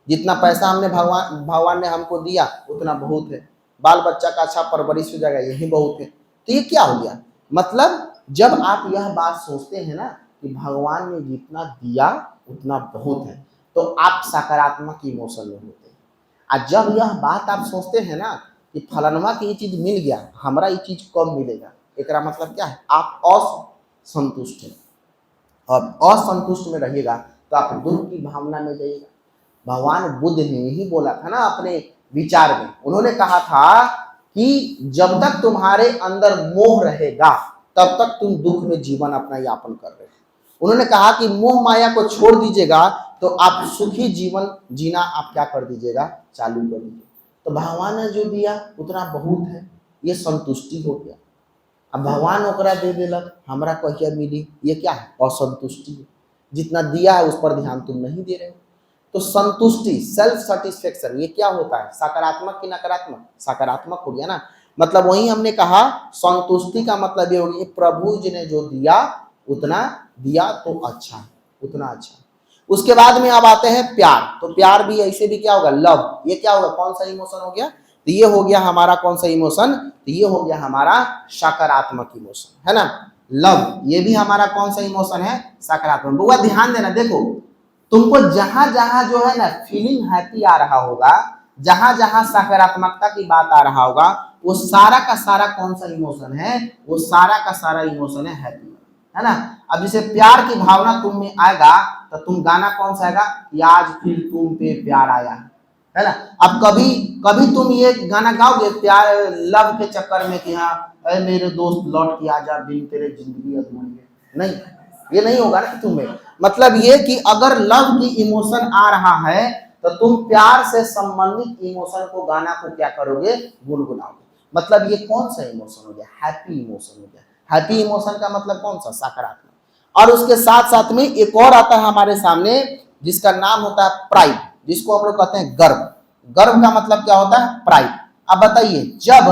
जितना पैसा हमने भगवान ने हमको दिया उतना बहुत है, बाल बच्चा का अच्छा परवरिश हो जाएगा यही बहुत है। तो ये क्या हो गया, मतलब जब आप यह बात सोचते हैं ना कि भगवान ने जितना दिया उतना बहुत है तो आप सकारात्मक इमोशन में होते हैं। और जब यह बात आप सोचते हैं ना कि फलानवा की ये चीज मिल गया हमारा ये चीज कब मिलेगा, एकरा मतलब क्या है, आप असंतुष्ट हैं, और असंतुष्ट में रहिएगा तो आप दुख की भावना में जाइएगा। भगवान बुद्ध ने ही बोला था ना अपने विचार में, उन्होंने कहा था कि जब तक तुम्हारे अंदर मोह रहेगा तब तक तुम दुख में जीवन अपना यापन कर रहे हो। उन्होंने कहा कि मोह माया को छोड़ दीजिएगा तो आप सुखी जीवन जीना आप क्या कर दीजिएगा, चालू कर दीजिए। तो भगवान ने जो दिया उतना बहुत है, ये संतुष्टि हो गया। अब भगवान ओकरा दे देलक हमरा कहिया मिली, ये क्या है, असंतुष्टि है। जितना दिया है उस पर ध्यान तुम नहीं दे रहे हो। तो संतुष्टि सेल्फ सेटिस्फेक्शन ये क्या होता है, सकारात्मक कि नकारात्मक, सकारात्मक हो गया ना। मतलब वही हमने कहा संतुष्टि का मतलब ये हो गया प्रभु जी ने जो दिया उतना दिया तो अच्छा है, उतना अच्छा है। उसके बाद में अब आते हैं प्यार। तो प्यार भी ऐसे भी क्या होगा, लव। ये क्या होगा, कौन सा इमोशन हो गया, तो ये हो गया हमारा कौन सा इमोशन, तो ये हो गया हमारा सकारात्मक इमोशन, है ना। लव ये भी हमारा कौन सा इमोशन है, सकारात्मक। बुआ ध्यान देना, देखो तुमको जहां जहां जो है ना फीलिंग हैप्पी आ रहा होगा, जहां जहां सकारात्मकता की बात आ रहा होगा, वो सारा का सारा कौन सा इमोशन है, वो सारा का सारा इमोशन है हैप्पी, है ना। अब जैसे प्यार की भावना तुम में आएगा तो तुम गाना कौन सा आएगा, कि आज फिर तुम पे प्यार आया, है ना। अब कभी कभी तुम ये गाना गाओगे प्यार लव के चक्कर में कि हाँ अरे मेरे दोस्त लौट के आजा बिन तेरे जिंदगी अधूरी है, नहीं, ये नहीं होगा ना तुम्हें। मतलब ये कि अगर लव की इमोशन आ रहा है तो तुम प्यार से संबंधित इमोशन को गाना को क्या करोगे, गुनगुनाओगे। मतलब ये कौन सा इमोशन हो गया, हैप्पी इमोशन हो गया। हैप्पी इमोशन का मतलब कौन सा, सकारात्मक। और उसके साथ साथ में एक और आता है हमारे सामने जिसका नाम होता है प्राइड, जिसको हम लोग कहते हैं गर्व। गर्व का मतलब क्या होता है, प्राइड। अब बताइए जब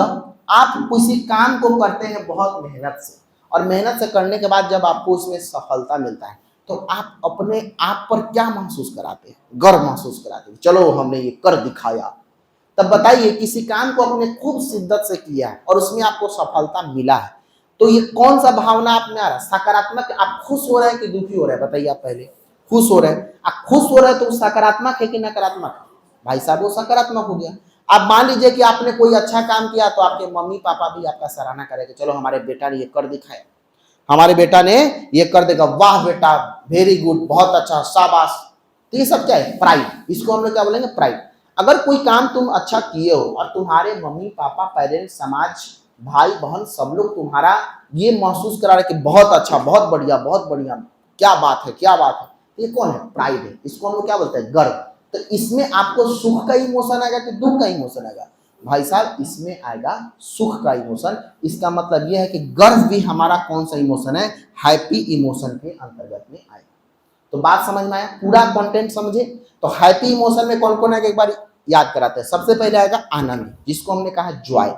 आप किसी काम को करते हैं बहुत मेहनत से, और मेहनत से करने के बाद जब आपको उसमें सफलता मिलता है तो आप अपने आप पर क्या महसूस कराते हैं? गर्व महसूस कराते हैं, चलो हमने ये कर दिखाया। तब बताइए, किसी काम को आपने खूब शिद्दत से किया है और उसमें आपको सफलता मिला है, तो ये कौन सा भावना आप में आ रहा है? सकारात्मक? आप खुश हो रहे हैं कि दुखी हो रहे हैं? बताइए आप पहले। खुश हो रहे हैं। आप खुश हो रहे हैं तो सकारात्मक है कि नकारात्मक है? भाई साहब वो सकारात्मक हो गया। अब मान लीजिए कि आपने कोई अच्छा काम किया तो आपके मम्मी पापा भी आपका सराहना करेंगे, चलो हमारे बेटा ने ये कर दिखाया, हमारे बेटा ने ये कर देगा, वाह बेटा वेरी गुड, बहुत अच्छा, शाबाश। तो ये सब क्या है? प्राइड। इसको हम लोग क्या बोलेंगे? प्राइड। अगर कोई काम तुम अच्छा किए हो और तुम्हारे मम्मी पापा, पेरेंट्स, समाज, भाई बहन सब लोग तुम्हारा ये महसूस करा रहे कि बहुत अच्छा, बहुत बढ़िया, बहुत बढ़िया, क्या बात है, क्या बात है, ये कौन है? प्राइड है। इसको हम लोग क्या बोलते हैं? गर्व। तो इसमें आपको सुख का इमोशन आएगा कि दुख का इमोशन आएगा? भाई साहब इसमें आएगा सुख का इमोशन। इसका मतलब यह है कि गर्व भी हमारा कौन सा इमोशन है? हैप्पी इमोशन के अंतर्गत में आएगा। तो बात समझ में आया? पूरा कंटेंट समझे? तो हैप्पी इमोशन में कौन कौन आएगा एक बार याद कराते हैं। सबसे पहले आएगा आनंद, जिसको हमने कहा जॉय।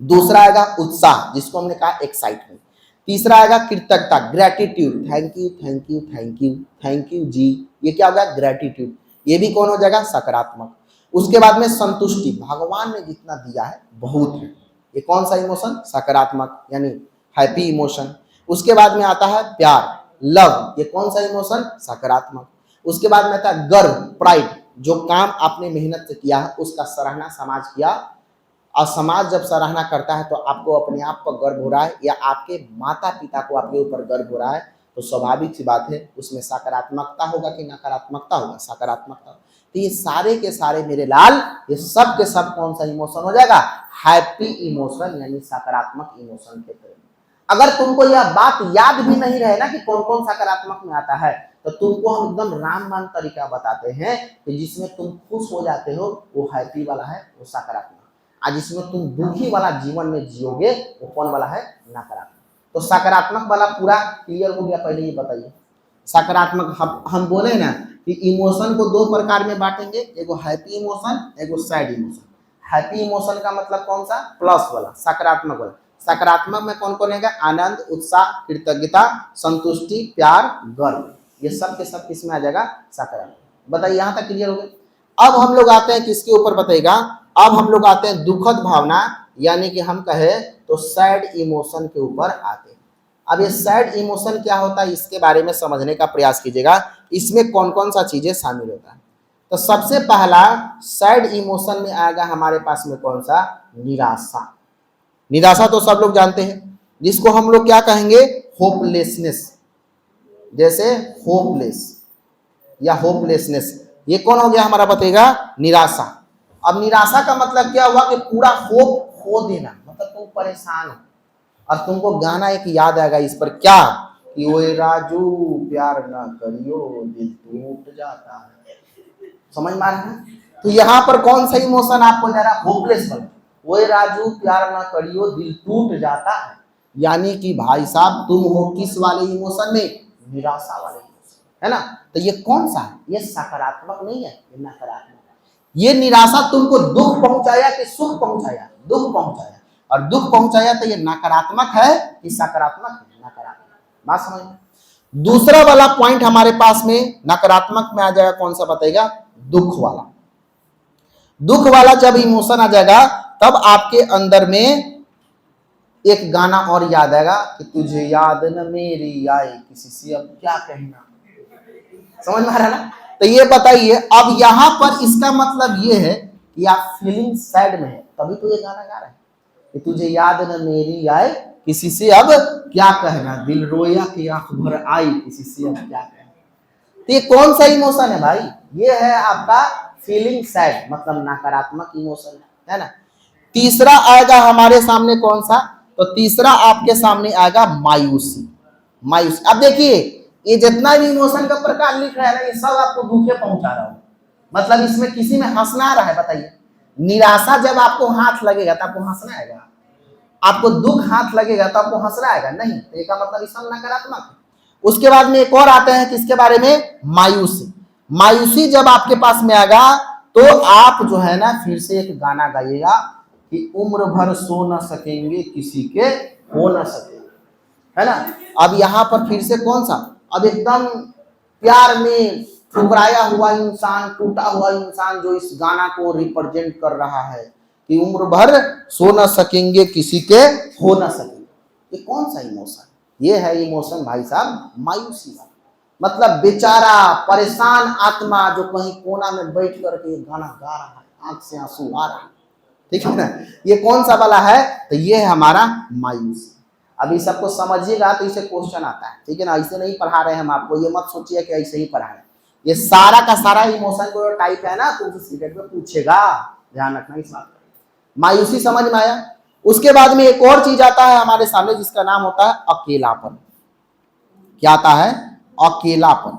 दूसरा आएगा उत्साह, जिसको हमने कहा एक्साइटमेंट। तीसरा आएगा कृतज्ञता, gratitude, thank you thank you thank you thank you जी, ये क्या होगा? ग्रेटिट्यूड। ये भी कौन हो जाएगा? सकारात्मक। उसके बाद में संतुष्टि, भगवान ने जितना दिया है बहुत है, ये कौन सा इमोशन? सकारात्मक, यानी हैप्पी इमोशन। उसके बाद में आता है प्यार, लव, ये कौन सा इमोशन? सकारात्मक। उसके बाद में आता है गर्व, प्राइड, जो काम आपने मेहनत से किया है उसका सराहना समाज किया, और समाज जब सराहना करता है तो आपको अपने आप पर गर्व हो रहा है, या आपके माता पिता को आपके ऊपर गर्व हो रहा है, तो स्वाभाविक सी बात है उसमें सकारात्मकता होगा कि नकारात्मकता होगा? सकारात्मकता। तो ये सारे के सारे मेरे लाल, ये सब के सब कौन सा इमोशन हो जाएगा? हैप्पी इमोशन, यानी सकारात्मक इमोशन के तरह। अगर तुमको यह बात याद भी नहीं रहे ना कि कौन कौन सकारात्मक में आता है, तो तुमको हम एकदम रामबाण तरीका बताते हैं कि जिसमें तुम खुश हो जाते हो वो हैप्पी वाला है, वो सकारात्मक। आज जिसमें तुम दुखी वाला जीवन में जियोगे वो कौन वाला है? नकारात्मक। तो सकारात्मक वाला पूरा क्लियर हो गया? पहले ये बताइए सकारात्मक। हम बोले ना कि इमोशन को दो प्रकार में बांटेंगे, एगो हैप्पी इमोशन, एगो सैड इमोशन। हैप्पी इमोशन का मतलब कौन सा? प्लस वाला, सकारात्मक वाला। सकारात्मक में कौन कौन है? आनंद, उत्साह, कृतज्ञता, संतुष्टि, प्यार, गर्व, ये सब के सब किसमें आ जाएगा? सकारात्मक। बताइए यहाँ तक क्लियर हो गया? अब हम लोग आते हैं किसके ऊपर बताइएगा? अब हम लोग आते हैं दुखद भावना, यानी कि हम कहे तो सैड इमोशन के ऊपर आते हैं। अब ये सैड इमोशन क्या होता है इसके बारे में समझने का प्रयास कीजिएगा, इसमें कौन कौन सा चीजें शामिल होता है। तो सबसे पहला सैड इमोशन में आएगा हमारे पास में कौन सा? निराशा। निराशा तो सब लोग जानते हैं, जिसको हम लोग क्या कहेंगे? होपलेसनेस। जैसे होपलेस या होपलेसनेस, ये कौन हो गया हमारा? बताइएगा निराशा। अब निराशा का मतलब क्या हुआ? कि पूरा होप खो देना, मतलब तुम परेशान हो। और तुमको गाना एक याद आएगा इस पर, क्या कि ओए राजू प्यार ना करियो दिल टूट जाता है। समझ में आ रहा है? तो यहाँ पर कौन सा इमोशन आपको जा रहा? होपलेस बन। ओए राजू प्यार ना करियो दिल टूट जाता है, यानी कि भाई साहब तुम हो किस वाले इमोशन में? निराशा वाले इमोशन, है ना? तो ये कौन सा है? ये सकारात्मक नहीं है, ये नकारात्मक। ये निराशा तुमको दुख पहुंचाया कि सुख पहुंचाया? दुख पहुंचाया। और दुख पहुंचाया तो ये नकारात्मक है कि सकारात्मक है? नकारात्मक। बात समझ में? दूसरा वाला पॉइंट हमारे पास में नकारात्मक में आ जाएगा, कौन सा बताइएगा? दुख वाला। दुख वाला जब इमोशन आ जाएगा तब आपके अंदर में एक गाना और याद आएगा कि तुझे याद न मेरी आए किसी से अब क्या कहना। समझ में आ रहा है ना? तो ये बताइए, अब यहाँ पर इसका मतलब ये है कि आप फीलिंग सैड में है, तभी तो ये गाना गा रहे हैं कि तुझे याद न मेरी आए किसी से अब क्या कहना, दिल रोया कि आंख भर आई किसी से अब क्या कहना। तो ये कौन सा इमोशन है भाई? ये है आपका फीलिंग सैड, मतलब नकारात्मक इमोशन है ना। तीसरा आएगा हमारे सामने कौन सा? तो तीसरा आपके सामने आएगा मायूसी। मायूसी। अब देखिए ये जितना भी इमोशन का प्रकार लिख रहा है ना, ये सब आपको दुखे पहुंचा रहा हूं, मतलब इसमें किसी में हंसना आ रहा है? बताइए। निराशा जब आपको हाथ लगेगा तो आपको हंसना आएगा? आपको दुख हाथ लगेगा तो आपको हंसना आएगा? नहीं। तो इसका मतलब सब नकारात्मक है। उसके बाद में एक और आते हैं किसके बारे में? मायूसी। मायूसी जब आपके पास में आएगा तो आप जो है ना फिर से एक गाना गाइएगा, कि उम्र भर सो न सकेंगे किसी के हो न सकेंगे, है ना। अब यहाँ पर फिर से कौन सा, अब एकदम प्यार में ठुकराया हुआ इंसान, टूटा हुआ इंसान जो इस गाना को रिप्रेजेंट कर रहा है कि उम्र भर सो न सकेंगे किसी के हो न सकेंगे, ये कौन सा इमोशन, ये है इमोशन भाई साहब मायूसी का। मतलब बेचारा परेशान आत्मा जो कहीं कोना में बैठ करके गाना गा रहा है, आंख से आंसू आ रहा है, ठीक है ना, ये कौन सा वाला है, तो ये है हमारा मायूसी। अभी सबको समझिएगा तो इसे क्वेश्चन आता है, ठीक है ना, ऐसे नहीं पढ़ा रहे हम आपको, ये मत सोचिए कि ऐसे ही पढ़ा रहे हैं, ये सारा का सारा इमोशन को टाइप है ना, तुमसे सीक्रेट में पूछेगा, ध्यान रखना इस बात का। मायूसी समझ में आया। उसके बाद में एक और चीज आता है हमारे सामने जिसका नाम होता है अकेलापन। क्या आता है, अकेलापन।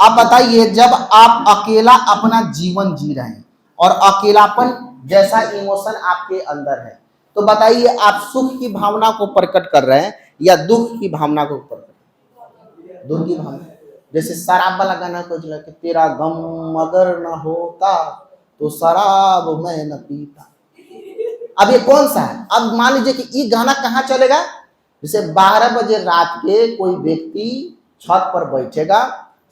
अब बताइए जब आप अकेला अपना जीवन जी रहे हैं और अकेलापन जैसा इमोशन आपके अंदर है, तो बताइए आप सुख की भावना को प्रकट कर रहे हैं या दुख की भावना को प्रकट, दुख की भावना। जैसे शराब वाला गाना को जो कि तेरा गम अगर न होता तो शराब मैं न पीता। अब ये कौन सा है, अब मान लीजिए कि ये गाना कहाँ चलेगा, जैसे 12 बजे रात के कोई व्यक्ति छत पर बैठेगा,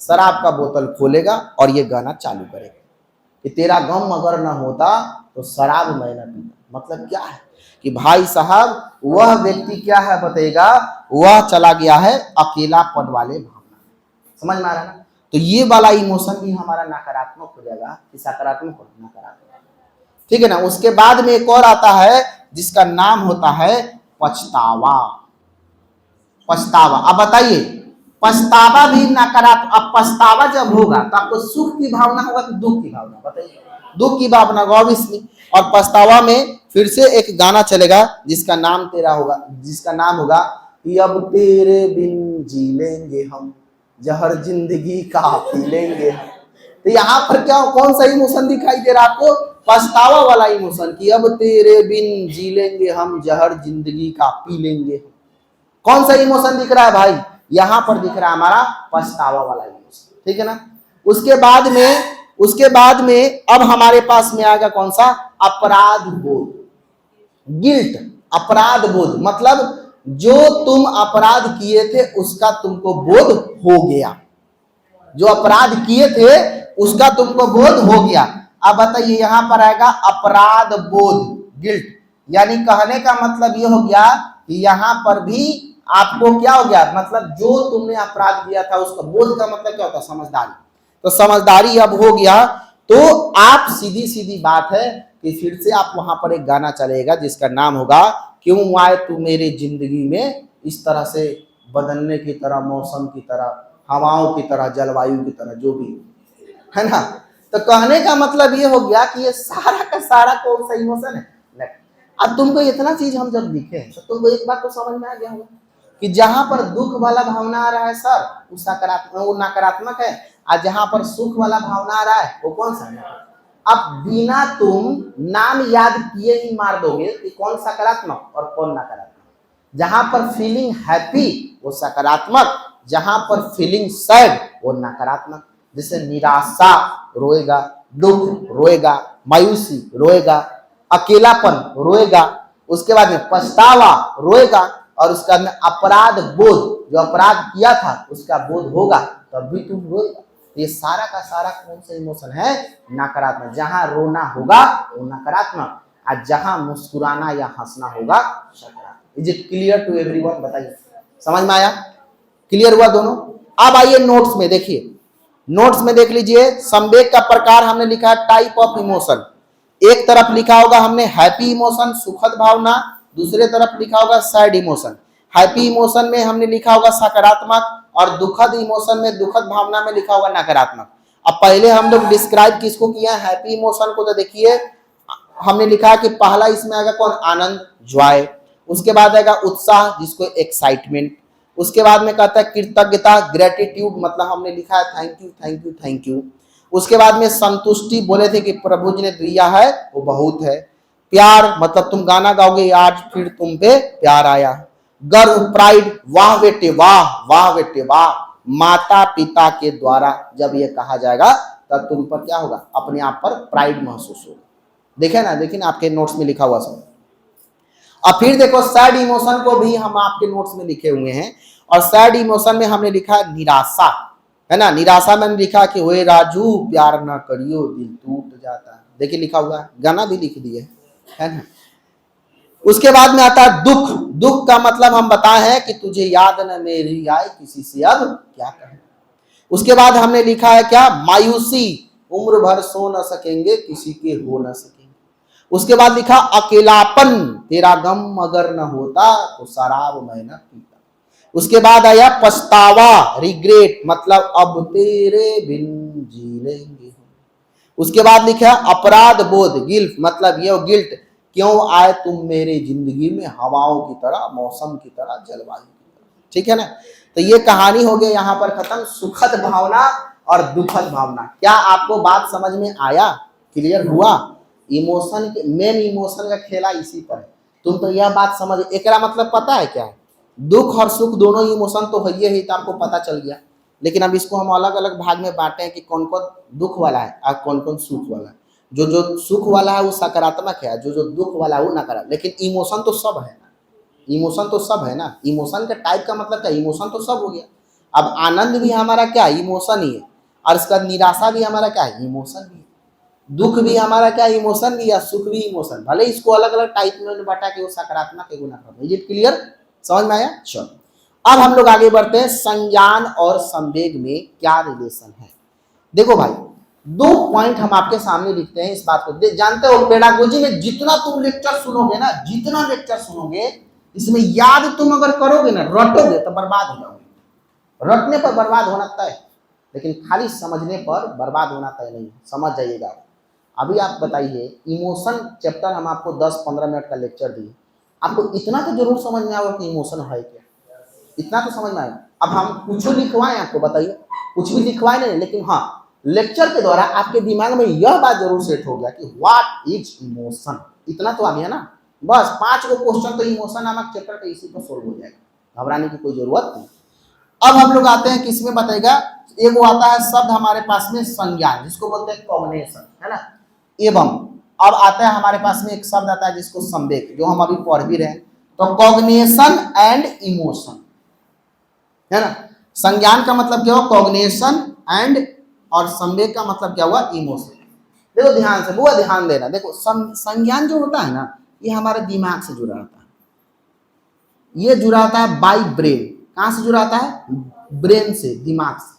शराब का बोतल खोलेगा और ये गाना चालू करेगा कि तेरा गम अगर न होता तो शराब मैं न पीता। मतलब क्या है कि भाई साहब वह व्यक्ति क्या है बताएगा, वह चला गया है अकेलापन वाले भावना, समझ में आ रहा है ना। तो ये वाला इमोशन भी हमारा नकारात्मक हो जाएगा कि सकारात्मक हो, नकारात्मक, ठीक है ना। उसके बाद में एक और आता है जिसका नाम होता है पछतावा। पछतावा, अब बताइए पछतावा भी नकारात्मक। अब पछतावा जब होगा तो आपको सुख की भावना होगा कि दुख की भावना, बताइए, दुख की भावना ऑब्वियसली। और पछतावा में फिर से एक गाना चलेगा जिसका नाम तेरा होगा, जिसका नाम होगा कि अब तेरे बिन जी लेंगे हम, जहर जिंदगी का पी लेंगे। तो यहाँ पर क्या, कौन सा इमोशन दिखाई दे रहा है आपको, पछतावा वाला इमोशन कि अब तेरे बिन जी लेंगे हम, जहर जिंदगी का पी लेंगे। कौन सा इमोशन दिख रहा है भाई, यहाँ पर दिख रहा है हमारा पछतावा वाला इमोशन, ठीक है ना। उसके बाद में अब हमारे पास में आएगा कौन सा, अपराध बोध, गिल्ट। अपराध बोध मतलब जो तुम अपराध किए थे उसका तुमको बोध हो गया, जो अपराध किए थे उसका तुमको बोध हो गया। अब बताइए यहाँ पर आएगा अपराध बोध, गिल्ट। यानी कहने का मतलब ये हो गया कि यहाँ पर भी आपको क्या हो गया, मतलब जो तुमने अपराध किया था उसका बोध का मतलब क्या होता है, समझदारी। तो समझदारी अब हो गया, तो आप सीधी सीधी बात है कि फिर से आप वहां पर एक गाना चलेगा जिसका नाम होगा क्यों आए तू मेरे जिंदगी में इस तरह से, बदलने की तरह, मौसम की तरह, हवाओं की तरह, जलवायु की तरह, जो भी है ना। तो कहने का मतलब ये हो गया कि ये सारा का सारा कौन सा इमोशन है। अब तुमको इतना चीज हम जब लिखे तो तुमको एक बात तो समझ में आ गया होगा कि जहां पर दुख वाला भावना आ रहा है सर वो सकारात्मक, वो नकारात्मक है, और जहां पर सुख वाला भावना आ रहा है वो कौन सा है। अब बिना तुम नाम याद किए ही मार दोगे कि कौन सकारात्मक और कौन नकारात्मक। जहां पर फीलिंग हैप्पी वो सकारात्मक, जहां पर फीलिंग सैड वो नकारात्मक। जैसे निराशा रोएगा, दुख रोएगा, मायूसी रोएगा, अकेलापन रोएगा, उसके बाद में पछतावा रोएगा, और उसके बाद में अपराध बोध, जो अपराध किया था उसका बोध होगा तब भी तुम रोएगा। ये सारा का सारा कौन सा इमोशन है, नकारात्मक। जहां रोना होगा वो नकारात्मक, और जहां मुस्कुराना या हंसना होगा सकारात्मक। Is it clear to everyone, बताइए समझ में आया, क्लियर हुआ दोनों। अब आइए नोट्स में देखिए, नोट्स में देख लीजिए संवेग का प्रकार हमने लिखा है टाइप ऑफ इमोशन। एक तरफ लिखा होगा हमने हैप्पी इमोशन, सुखद भावना, दूसरे तरफ लिखा होगा सैड इमोशन। हैप्पी इमोशन में हमने लिखा होगा सकारात्मक, और दुखद इमोशन में, दुखद भावना में लिखा होगा नकारात्मक। अब पहले हम लोग डिस्क्राइब किसको किया है, हैप्पी इमोशन को, तो देखिए हमने लिखा है कि पहला इसमें आएगा कौन, आनंद, जॉय। उसके बाद आएगा उत्साह जिसको एक्साइटमेंट। उसके बाद में कहता है कृतज्ञता, ग्रेटिट्यूड, मतलब हमने लिखा है thank you thank you thank you. उसके बाद में संतुष्टि, बोले थे कि प्रभु जी ने दिया है वो बहुत है। प्यार, मतलब तुम गाना गाओगे आज फिर तुम पे प्यार आया। गर्व, प्राइड, वाह बेटे वाह, वाह बेटे वाह। माता पिता के द्वारा जब ये कहा जाएगा तब तुम पर क्या होगा, अपने आप पर प्राइड महसूस होगा। देखे ना, देखिए ना आपके नोट्स में लिखा हुआ सब। और फिर देखो सैड इमोशन को भी हम आपके नोट्स में लिखे हुए हैं, और सैड इमोशन में हमने लिखा निराशा, है ना। निराशा में लिखा कि ओए राजू प्यार ना करियो दिल टूट जाता है, देखिए लिखा हुआ है, गाना भी लिख दिए, है ना। उसके बाद में आता है दुख। दुख का मतलब हम बताए हैं कि तुझे याद न मेरी आए किसी से अब क्या कहें। उसके बाद हमने लिखा है क्या, मायूसी, उम्र भर सो न सकेंगे किसी के हो न सकेंगे। उसके बाद लिखा अकेलापन, तेरा गम अगर न होता तो शराब मैं न पीता। उसके बाद आया पछतावा, रिग्रेट, मतलब अब तेरे बिन जी लेंगे। उसके बाद लिखा अपराध बोध, गिल्ट, मतलब ये गिल्ट, क्यों आए तुम मेरे जिंदगी में हवाओं की तरह, मौसम की तरह, जलवायु की तरह, ठीक है ना। तो ये कहानी हो गई यहाँ पर खत्म, सुखद भावना और दुखद भावना। क्या आपको बात समझ में आया, क्लियर हुआ। इमोशन के मेन इमोशन का खेला इसी पर है। तुम तो यह बात समझ, एकरा मतलब पता है क्या है, दुख और सुख दोनों इमोशन तो है ही, तो आपको पता चल गया। लेकिन अब इसको हम अलग अलग भाग में बांटे हैं कि कौन कौन दुख वाला है और कौन कौन सुख वाला है। जो सुख वाला है वो सकारात्मक है, जो दुख वाला है वो नकारात्मक। लेकिन इमोशन तो सब है ना, इमोशन तो सब है ना। इमोशन के टाइप का मतलब क्या, इमोशन तो सब हो गया। अब आनंद भी हमारा क्या, इमोशन ही है, और इसका निराशा भी हमारा क्या है, इमोशन भी है। दुख भी हमारा क्या, इमोशन भी, या सुख भी इमोशन, भले इसको अलग अलग टाइप में बांटा कि वो सकारात्मक है, नकारात्मक। इज इट क्लियर, समझ में आया। चलो अब हम लोग आगे बढ़ते हैं, संज्ञान और संवेग में क्या रिलेशन है। देखो भाई, दो पॉइंट हम आपके सामने लिखते हैं, इस बात को जानते हो, पेडागोजी में जितना तुम लेक्चर सुनोगे ना, जितना लेक्चर सुनोगे, इसमें याद तुम अगर करोगे ना, रटोगे तो बर्बाद हो जाओगे। रटने पर बर्बाद होना तय, लेकिन खाली समझने पर बर्बाद होना तय नहीं। समझ जाइएगा। अभी आप बताइए, इमोशन चैप्टर हम आपको 10-15 मिनट का लेक्चर दिए, आपको इतना तो जरूर समझ में आएगा कि इमोशन है क्या, इतना तो समझ में आएगा। अब हम कुछ लिखवाएं आपको, बताइए, कुछ भी लिखवाए नहीं, लेकिन हाँ लेक्चर के द्वारा आपके दिमाग में यह बात जरूर सेट हो गया कि व्हाट इज इमोशन, इतना तो आ गया ना। बस 5 गो क्वेश्चन तो इमोशन नामक चैप्टर का इसी को सोल्व हो जाएगा, घबराने की कोई जरूरत नहीं। अब हम लोग आते हैं किसमें, बताएगा, एक वो आता है शब्द हमारे पास में संज्ञान, जिसको बोलते हैं कॉग्निशन, है ना। एवं अब आता है हमारे पास में एक शब्द आता है जिसको संवेग, जो हम अभी पढ़ भी रहे हैं। तो कॉग्निशन एंड इमोशन, है ना। संज्ञान का मतलब क्या हुआ, कॉग्निशन एंड, और संवेग का मतलब क्या हुआ, इमोशन। देखो ध्यान से, वो ध्यान देना। देखो संज्ञान जो होता है ना, ये हमारे दिमाग से जुड़ा रहता है, ये जुड़ा होता है बाय ब्रेन। कहां से जुड़ा होता है, ब्रेन से, दिमाग से।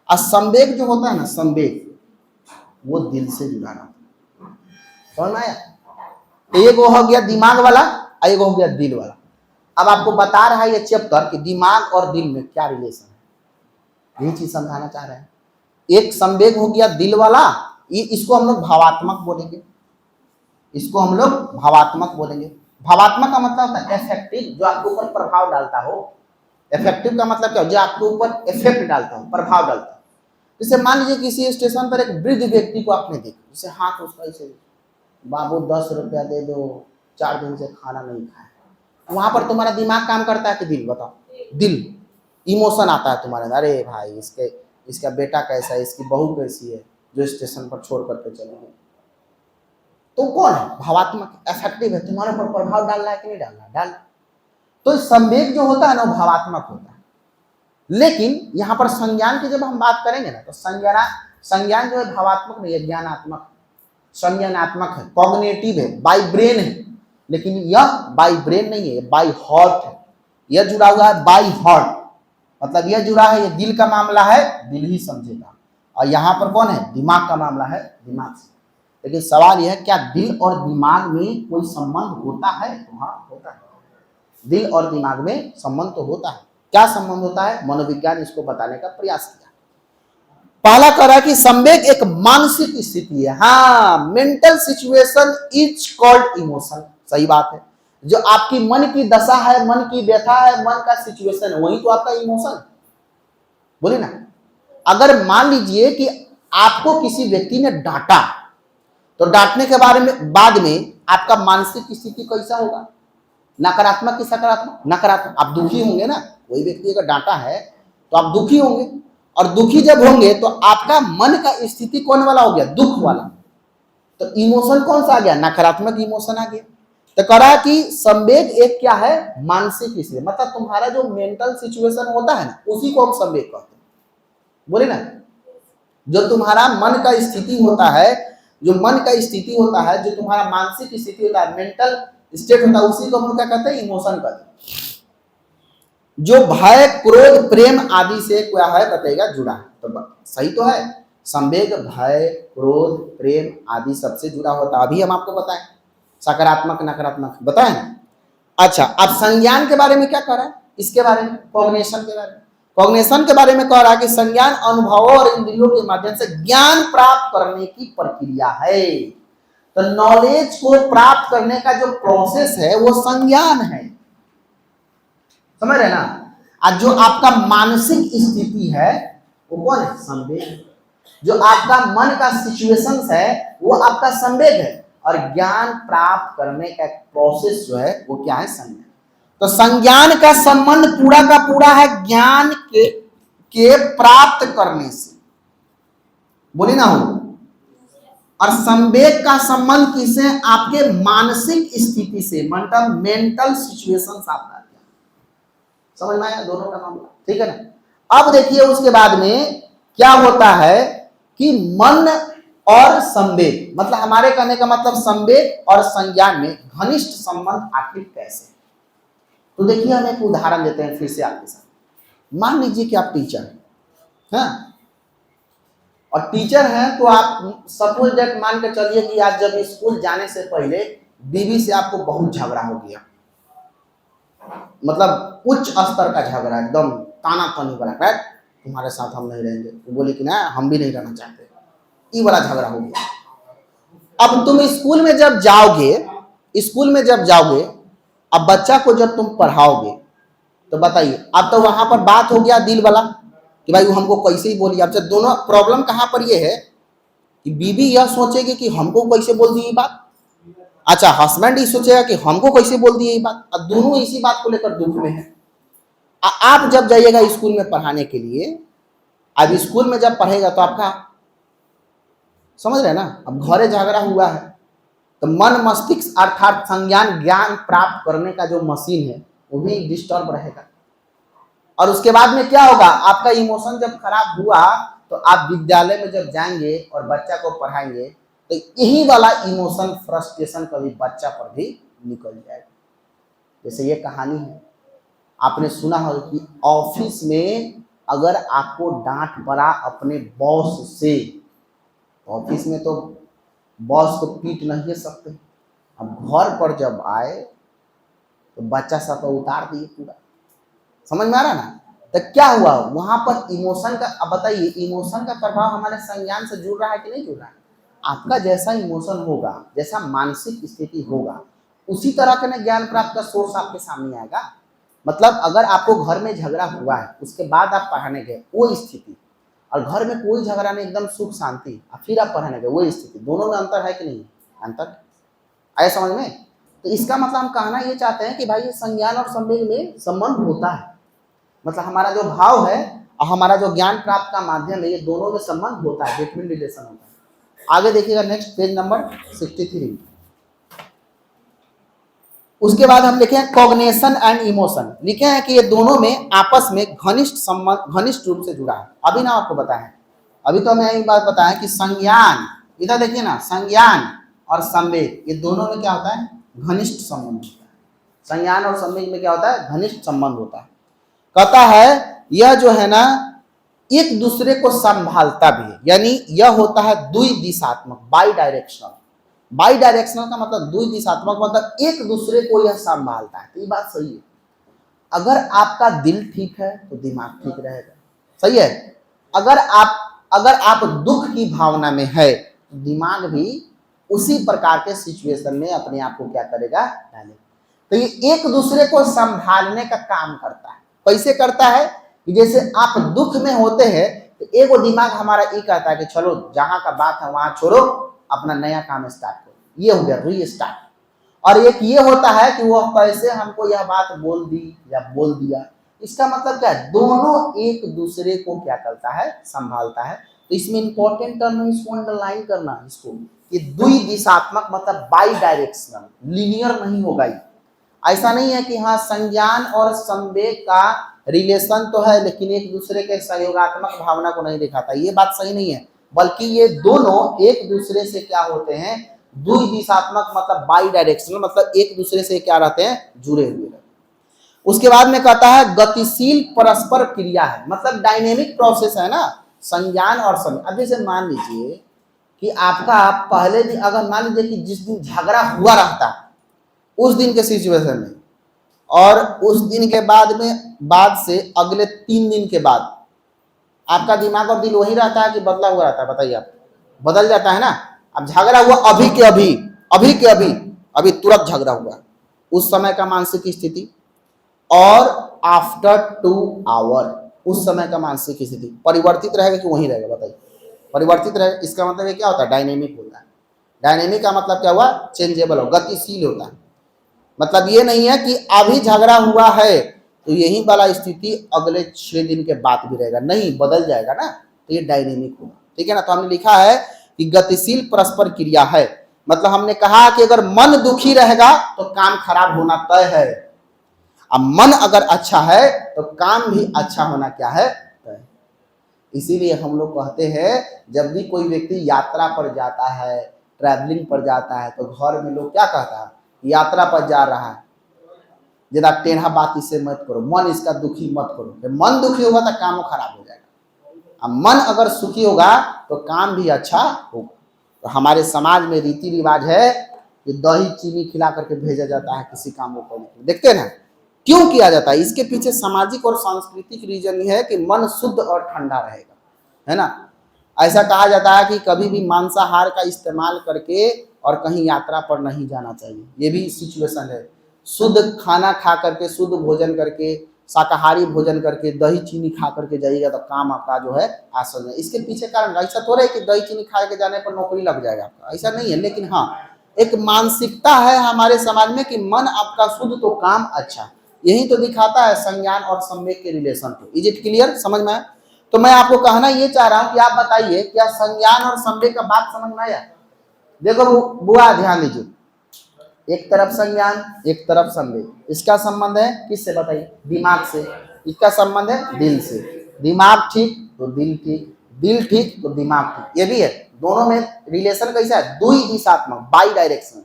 और संवेग जो होता है ना, संवेग वो दिल से जुड़ा रहता है। समझ में आया। एक वो हो गया दिमाग वाला, एक हो गया दिल वाला। अब आपको बता रहा है ये चैप्टर कि दिमाग और दिल में क्या रिलेशन है, यही चीज समझाना चाह रहे हैं। एक संवेग हो गया दिल वाला, इसको हम लोग भावात्मक बोलेंगे, इसको हम लोग भावात्मक बोलेंगे। भावात्मक का मतलब होता है इफेक्टिव, जो आपके ऊपर प्रभाव डालता हो। इफेक्टिव का मतलब क्या, जो आपके ऊपर इफेक्ट डालता हो, प्रभाव डालता हो। जैसे मान लीजिए किसी स्टेशन पर एक वृद्ध व्यक्ति को आपने देखा, जैसे हाथ उसका ऐसे, बाबू 10 रुपया दे दो, 4 दिन से खाना नहीं खाया, वहां पर तुम्हारा दिमाग काम करता है कि दिल, बताओ, दिल, इमोशन आता है तुम्हारे, अरे भाई इसका बेटा कैसा है, इसकी बहू कैसी है, जो स्टेशन पर छोड़ करके चले गए। तो कौन है, भावात्मक, इफेक्टिव है, तुम्हारे ऊपर प्रभाव डाल रहा है कि नहीं डाल रहा, डाल। तो संवेग जो होता है ना, भावात्मक होता है। लेकिन यहाँ पर संज्ञान की जब हम बात करेंगे ना, तो संज्ञान जो है भावात्मक नहीं है, ज्ञानात्मक, संज्ञानात्मक है, कॉग्निटिव है, बाय ब्रेन है। लेकिन यह बाय ब्रेन नहीं है, बाय हार्ट है। यह जुड़ा हुआ है बाय हार्ट, मतलब यह जुड़ा है, ये दिल का मामला है, दिल ही समझेगा। और यहाँ पर कौन है, दिमाग का मामला है, दिमाग से। लेकिन सवाल यह है, क्या दिल और दिमाग में कोई संबंध होता है, तो हाँ होता है, दिल और दिमाग में संबंध तो होता है। क्या संबंध होता है, मनोविज्ञान इसको बताने का प्रयास किया। पहला कह रहा है कि संवेग एक मानसिक स्थिति है, हाँ, mental situation is called emotion. सही बात है, जो आपकी मन की दशा है, मन की व्यथा है, मन का सिचुएशन है, वही तो आपका इमोशन, बोले ना। अगर मान लीजिए कि आपको किसी व्यक्ति ने डांटा, तो डांटने के बारे में बाद में आपका मानसिक स्थिति कैसा होगा, नकारात्मक की सकारात्मक, नकारात्मक। आप दुखी होंगे ना, कोई व्यक्ति अगर डांटा है तो आप दुखी होंगे, और दुखी जब होंगे तो आपका मन का स्थिति कौन वाला हो गया, दुख वाला। तो इमोशन कौन सा आ गया? नकारात्मक इमोशन आ गया। तो करा कि संवेग एक क्या है? मानसिक स्थिति, मतलब तुम्हारा जो मेंटल सिचुएशन होता है ना, उसी को हम संवेग कहते हैं। बोले ना, जो तुम्हारा मन का स्थिति होता है, जो मन का स्थिति होता है, जो तुम्हारा मानसिक स्थिति होता है, मेंटल स्टेट होता है, उसी को हम क्या कहते हैं? इमोशन कहते हैं। जो भय, क्रोध, प्रेम आदि से क्या है? बताएगा, जुड़ा है। तो सही तो है, संवेग भय, क्रोध, प्रेम आदि सबसे जुड़ा होता है। अभी हम आपको बताएं सकारात्मक नकारात्मक बताएं। अच्छा, अब संज्ञान के बारे में क्या कह रहा है? इसके बारे में, कॉग्निशन के बारे में। कॉग्निशन के बारे में कह रहा है कि संज्ञान अनुभवों और इंद्रियों के माध्यम से ज्ञान प्राप्त करने की प्रक्रिया है। तो नॉलेज को प्राप्त करने का जो प्रोसेस है वो संज्ञान है, समझ रहे ना। आज जो आपका मानसिक स्थिति है वो कौन है? संवेग। जो आपका मन का सिचुएशन है वो आपका संवेग है, और ज्ञान प्राप्त करने का प्रोसेस जो है वो क्या है? संज्ञान। तो संज्ञान का संबंध पूरा का पूरा है ज्ञान के प्राप्त करने से, बोली ना हो। और संवेग का संबंध किससे? आपके मानसिक स्थिति से, मतलब मेंटल सिचुएशन आपका। समझ में आया दोनों का मामला? ठीक है ना। अब देखिए उसके बाद में क्या होता है कि मन और संवेग, मतलब हमारे कहने का मतलब संवेग और संज्ञान में घनिष्ठ संबंध आखिर कैसे? तो देखिए हम एक उदाहरण देते हैं फिर से आपके साथ। मान लीजिए कि आप टीचर हैं, हाँ? और टीचर हैं तो आप सपोज दैट मान के चलिए कि आज जब स्कूल जाने से पहले बीवी से आपको बहुत झगड़ा हो गया, मतलब उच्च स्तर का झगड़ा, एकदम ताना तानी वाला, राइट? तुम्हारे साथ हम नहीं रहेंगे, तो बोले कि ना हम भी नहीं रहना चाहते, ये वाला झगड़ा हो गया। अब तुम स्कूल में जब जाओगे, अब बच्चा को जब तुम पढ़ाओगे तो बताइए, अब तो वहां पर बात हो गया दिल वाला कि भाई वो हमको कैसे ही बोली। अब दोनों प्रॉब्लम कहां पर ये है कि बीबी यह सोचेगी कि हमको कैसे बोल दी ये बात, अच्छा हस्बैंड ही सोचेगा कि हमको कैसे बोल दी ये बात, अब दोनों इसी बात को लेकर दुख में है। आप जब जाइएगा स्कूल में पढ़ाने के लिए, अब स्कूल में जब पढ़ेगा तो आपका, समझ रहे ना, अब घरे झगड़ा हुआ है तो मन मस्तिष्क अर्थात संज्ञान ज्ञान प्राप्त करने का जो मशीन है वो भी डिस्टर्ब रहेगा। और उसके बाद में क्या होगा? आपका इमोशन जब खराब हुआ तो आप विद्यालय में जब जाएंगे और बच्चा को पढ़ाएंगे तो यही वाला इमोशन फ्रस्ट्रेशन कभी बच्चा पर भी निकल जाएगा। जैसे ये कहानी है, आपने सुना हो कि ऑफिस में अगर आपको डांट पड़ा अपने बॉस से, ऑफिस में तो बॉस को पीट नहीं सकते, अब घर पर जब आए तो बच्चा सब उतार दिए पूरा। समझ में आ रहा ना? तो क्या हुआ वहां पर इमोशन का? अब बताइए इमोशन का प्रभाव हमारे संज्ञान से जुड़ रहा है कि नहीं जुड़ रहा है? आपका जैसा इमोशन होगा, जैसा मानसिक स्थिति होगा, उसी तरह का ज्ञान प्राप्त का सोर्स आपके सामने आएगा। मतलब अगर आपको घर में झगड़ा हुआ है, उसके बाद आप पढ़ाने गए वो स्थिति, और घर में कोई झगड़ा नहीं, एकदम सुख शांति, फिर आप पढ़ाने गए वो स्थिति, दोनों में अंतर है कि नहीं? अंतर आया समझ में? तो इसका मतलब हम कहना ये चाहते हैं कि भाई ये संज्ञान और संवेग में संबंध होता है, मतलब हमारा जो भाव है और हमारा जो ज्ञान प्राप्त का माध्यम है, ये दोनों में संबंध होता है, बिटवीन रिलेशन होता है। आगे देखिएगा नेक्स्ट पेज नंबर 63। उसके बाद हम लिखे हैं कॉग्निशन एंड इमोशन। लिखे हैं कि ये दोनों में आपस में घनिष्ठ संबंध, घनिष्ठ रूप से जुड़ा है। अभी ना आपको बताया, अभी तो हमें यही बात बताया कि संज्ञान, इधर देखिए ना, संज्ञान और संवेग ये दोनों में क्या होता है? घनिष्ठ संबंध होता है। संज्ञान और संवेग में क्या होता है? घनिष्ठ संबंध होता है। कहता है यह जो है ना एक दूसरे को संभालता भी है, यानी यह होता है द्विदिशात्मक, बाई डायरेक्शनल। बाई डायरेक्शनल का मतलब द्विदिशात्मक, मतलब एक दूसरे को यह संभालता है। तो ये बात सही है, अगर आपका दिल ठीक है तो दिमाग ठीक रहेगा, सही है। अगर आप दुख की भावना में है तो दिमाग भी उसी प्रकार के सिचुएशन में अपने आप को क्या करेगा? डालेगा। तो ये एक दूसरे को संभालने का काम करता है। कैसे करता है कि जैसे आप दुख में होते हैं तो एगो दिमाग हमारा ये कहता है कि चलो जहां का बात है वहां छोड़ो, अपना नया काम स्टार्ट करो, ये हो गया रीस्टार्ट। और एक ये होता है कि वो कैसे हमको यह बात बोल दी या बोल दिया, इसका मतलब क्या है? दोनों एक दूसरे को क्या करता है? संभालता है। तो इसमें इंपॉर्टेंट टर्म है, इसको अंडरलाइन करना है इसको, कि द्विदिशात्मक मतलब बाई डायरेक्शनल, लीनियर नहीं होगा ये। ऐसा नहीं है कि हाँ संज्ञान और संवेग का रिलेशन तो है लेकिन एक दूसरे के सहयोगात्मक भावना को नहीं दिखाता, ये बात सही नहीं है, बल्कि ये दोनों एक दूसरे से क्या होते हैं, द्विदिशात्मक मतलब बाई डायरेक्शनल, मतलब एक दूसरे से क्या रहते हैं, जुड़े हुए रहते हैं। उसके बाद में कहता है गतिशील परस्पर क्रिया है, मतलब डायनेमिक प्रोसेस है ना संज्ञान और संवेग। अब जैसे मान लीजिए कि आपका पहले दिन, अगर मान लीजिए कि जिस दिन झगड़ा हुआ रहता है उस दिन के सिचुएशन में, और उस दिन के बाद से अगले 3 दिन के बाद आपका दिमाग और दिल वही रहता है कि बदला हुआ रहता है, बताइए आप, बदल जाता है ना। अब झगड़ा हुआ अभी के अभी तुरंत झगड़ा हुआ, उस समय का मानसिक स्थिति और आफ्टर 2 आवर उस समय का मानसिक स्थिति परिवर्तित रहेगा कि वही रहेगा, बताइए, परिवर्तित रहेगा। इसका मतलब ये क्या होता है, डायनेमिक होता है। डायनेमिक का मतलब क्या हुआ, चेंजेबल हो, गतिशील होता है। मतलब ये नहीं है कि अभी झगड़ा हुआ है तो यही वाला स्थिति अगले 6 दिन के बाद भी रहेगा, नहीं, बदल जाएगा ना, तो ये डायनेमिक होगा, ठीक है ना। तो हमने लिखा है कि गतिशील परस्पर क्रिया है, मतलब हमने कहा कि अगर मन दुखी रहेगा तो काम खराब होना तय है, अब मन अगर अच्छा है तो काम भी अच्छा होना क्या है, तय। इसीलिए हम लोग कहते हैं जब भी कोई व्यक्ति यात्रा पर जाता है, ट्रैवलिंग पर जाता है, तो घर में लोग क्या कहता है, यात्रा पर जा रहा है, जरा टेढ़ा बात इससे मत करो, मन इसका दुखी मत करो। जब मन दुखी होगा तो काम खराब हो जाएगा, अब मन अगर सुखी होगा तो काम भी अच्छा होगा। तो हमारे समाज में रीति रिवाज है कि दही चीनी खिला करके भेजा जाता है किसी काम को करने के लिए, देखते हैं ना, क्यों किया जाता है, इसके पीछे सामाजिक और सांस्कृतिक रीजन ये है कि मन शुद्ध और ठंडा रहेगा, है ना। ऐसा कहा जाता है कि कभी भी मांसाहार का इस्तेमाल करके और कहीं यात्रा पर नहीं जाना चाहिए, ये भी सिचुएशन है। शुद्ध खाना खा करके, शुद्ध भोजन करके, शाकाहारी भोजन करके, दही चीनी खा करके जाइएगा तो काम आपका जो है आसान है। इसके पीछे कारण ऐसा थोड़ा है कि दही चीनी खा के जाने पर नौकरी लग जाएगा आपका, ऐसा नहीं है, लेकिन हाँ एक मानसिकता है हमारे समाज में कि मन आपका शुद्ध तो काम अच्छा, यही तो दिखाता है संज्ञान और संवेग के रिलेशन को। इज इट क्लियर, समझ में आया? तो मैं आपको कहना ये चाह रहा हूं कि आप बताइए क्या संज्ञान और संवेग का बात समझ में आया? देखो बुआ ध्यान दीजिए, एक तरफ संज्ञान एक तरफ संवेग, इसका संबंध है किससे, बताइए, दिमाग से, इसका संबंध है दिल से, दिमाग ठीक तो दिल ठीक, दिल ठीक तो दिमाग ठीक, ये भी है। दोनों में रिलेशन कैसा है, द्विदिशात्मक, बाई डायरेक्शन,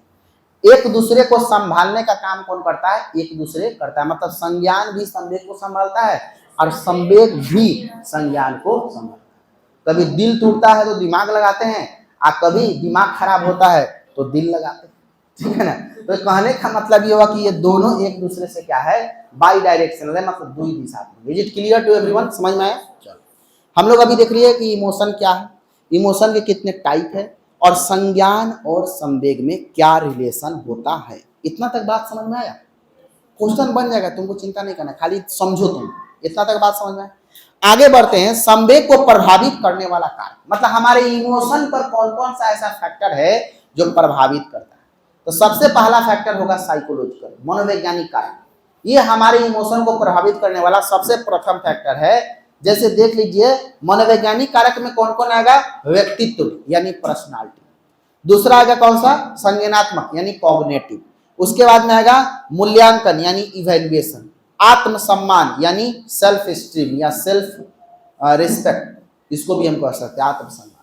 एक दूसरे को संभालने का काम कौन करता है, एक दूसरे करता है, मतलब संज्ञान भी संवेग को संभालता है और संवेग भी संज्ञान को संभालता है। कभी दिल टूटता है तो दिमाग लगाते हैं, और कभी दिमाग खराब होता है तो दिल लगाते हैं, ठीक है ना। तो कहने का मतलब ये हुआ कि ये दोनों एक दूसरे से क्या है, बाई डायरेक्शनल है, मतलब द्विदिशात्मक। Is it clear to everyone, समझ में आया? चलो हम लोग अभी देख रही है कि इमोशन क्या है, इमोशन के कितने टाइप है, और संज्ञान और संवेग में क्या रिलेशन होता है। इतना तक बात समझ में आया? क्वेश्चन बन जाएगा, तुमको चिंता नहीं करना, खाली समझो तुम, इतना तक बात समझ में आया। आगे बढ़ते हैं, संवेग को प्रभावित करने वाला कारक, मतलब हमारे इमोशन पर कौन कौन सा ऐसा फैक्टर है जो प्रभावित करता है। तो सबसे पहला फैक्टर होगा साइकोलॉजिकल, मनोवैज्ञानिक कारक, ये हमारे इमोशन को प्रभावित करने वाला सबसे प्रथम फैक्टर है। जैसे देख लीजिए मनोवैज्ञानिक कारक में कौन कौन आएगा, व्यक्तित्व यानी पर्सनालिटी, दूसरा आएगा कौन सा, संज्ञानात्मक यानी कॉग्निटिव, उसके बाद में आएगा मूल्यांकन यानी इवैल्यूएशन, आत्मसम्मान यानी सेल्फ स्टीम या सेल्फ रिस्पेक्ट, इसको भी हम कह सकते हैं आत्मसम्मान।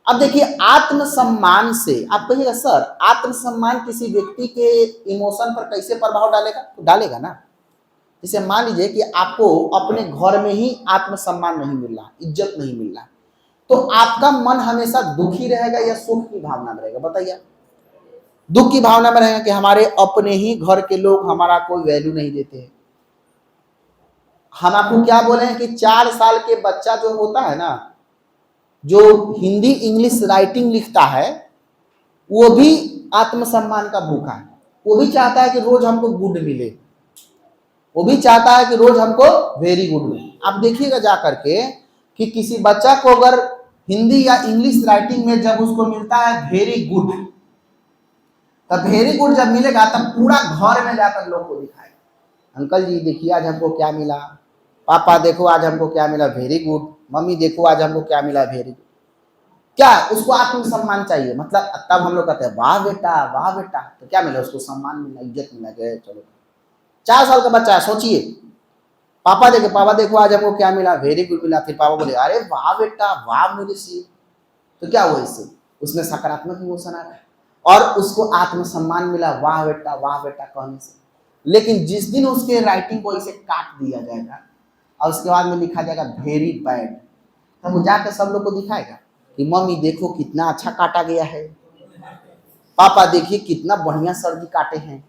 अब देखिए आत्मसम्मान से आप कहिएगा सर आत्मसम्मान किसी व्यक्ति के इमोशन पर कैसे प्रभाव डालेगा, तो डालेगा ना। जैसे मान लीजिए कि आपको अपने घर में ही आत्मसम्मान नहीं मिल रहा, इज्जत नहीं मिल रहा, तो आपका मन हमेशा दुखी रहेगा या सुख की भावना में रहेगा, बताइए? दुख की भावना में रहेगा कि हमारे अपने ही घर के लोग हमारा कोई वैल्यू नहीं देते हैं। हम आपको क्या बोले हैं कि 4 साल के बच्चा जो होता है ना, जो हिंदी इंग्लिश राइटिंग लिखता है, वो भी आत्मसम्मान का भूखा है, वो भी चाहता है कि रोज हमको गुड मिले, वो भी चाहता है कि रोज हमको वेरी गुड मिले। आप देखिएगा जा करके कि किसी बच्चा को अगर हिंदी या इंग्लिश राइटिंग में जब उसको मिलता है वेरी गुड, तब वेरी गुड जब मिलेगा तब पूरा घर में जाकर लोग को दिखाएगा, अंकल जी देखिए आज हमको क्या मिला, पापा देखो आज हमको क्या मिला, वेरी गुड। मम्मी देखो आज हमको क्या मिला, वेरी गुड। क्या उसको आत्मसम्मान चाहिए, मतलब तब हम लोग कहते हैं वाह बेटा वाह बेटा, तो क्या मिला उसको, सम्मान मिला, इज्जत मिला, गए चलो। 4 साल का बच्चा है, सोचिए, पापा देखो आज हमको क्या मिला, वेरी गुड मिला, फिर पापा बोले अरे वाह बेटा वाह मेरे सी, तो क्या हुआ इससे, उसमें सकारात्मक इमोशन आ रहा है और उसको आत्मसम्मान मिला वाह बेटा कहने से। लेकिन जिस दिन उसके राइटिंग को इसे काट दिया जाएगा और उसके बाद में लिखा जाएगा वेरी बैड, तब वो जाकर सब लोग को दिखाएगा कि मम्मी देखो कितना अच्छा काटा गया है, पापा देखिए कितना बढ़िया सर्दी काटे हैं,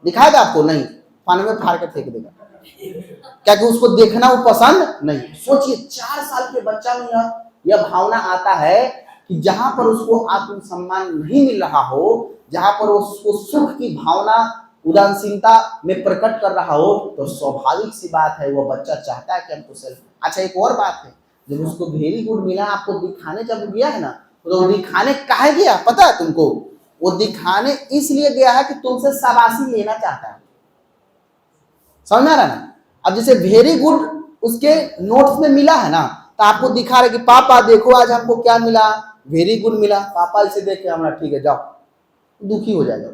दिखाएगा आपको? नहीं, पानी में फाड़ के फेंक देगा, क्या कि उसको देखना वो पसंद नहीं। सोचिए 4 साल के बच्चा में यह भावना आता है कि जहां पर उसको आत्मसम्मान नहीं मिल रहा हो, जहां पर उसको सुख की भावना उदासीनता में प्रकट कर रहा हो, तो स्वाभाविक सी बात है वो बच्चा चाहता है कि हमको सेल्फ। अच्छा एक और बात है, जब उसको वेरी गुड मिला आपको दिखाने जब गया है ना, तो दिखाने काहे गया पता है तुमको? वो दिखाने इसलिए गया है कि तुमसे शाबाशी लेना चाहता है, समझ में आ रहा है ना? अब जैसे वेरी गुड उसके नोट्स में मिला है ना, तो आपको दिखा रहे कि पापा देखो आज हमको क्या मिला, वेरी गुड मिला, पापा इसे देख के हमारा ठीक है जाओ, दुखी हो जाएगा।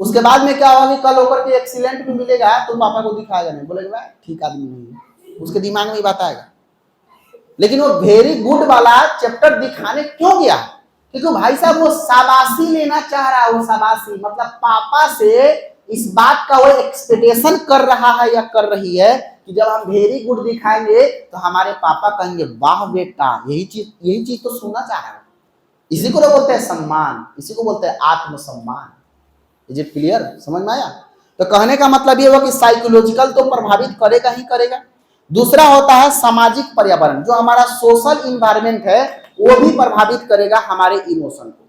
उसके बाद में क्या होगा कि कल होकर के एक्सीलेंट भी मिलेगा तो पापा को दिखाएगा नहीं, बोलेगा ठीक आदमी नहीं है, उसके दिमाग में ही बात आएगा। लेकिन वो वेरी गुड वाला चैप्टर दिखाने क्यों गया? क्योंकि भाई साहब वो शाबाशी लेना चाह रहा है, वो शाबाशी मतलब पापा से इस बात का वो एक्सपेक्टेशन कर रहा है या कर रही है कि जब हम वेरी गुड दिखाएंगे तो हमारे पापा कहेंगे वाह बेटा, यही चीज तो सुनना चाह रहा है। इसी को बोलते हैं सम्मान, इसी को बोलते हैं आत्मसम्मान। Is it clear? समझ में आया? तो कहने का मतलब ये हुआ कि साइकोलॉजिकल तो प्रभावित करेगा ही करेगा। दूसरा होता है सामाजिक पर्यावरण, जो हमारा सोशल इन्वायरमेंट है वो भी प्रभावित करेगा हमारे इमोशन को।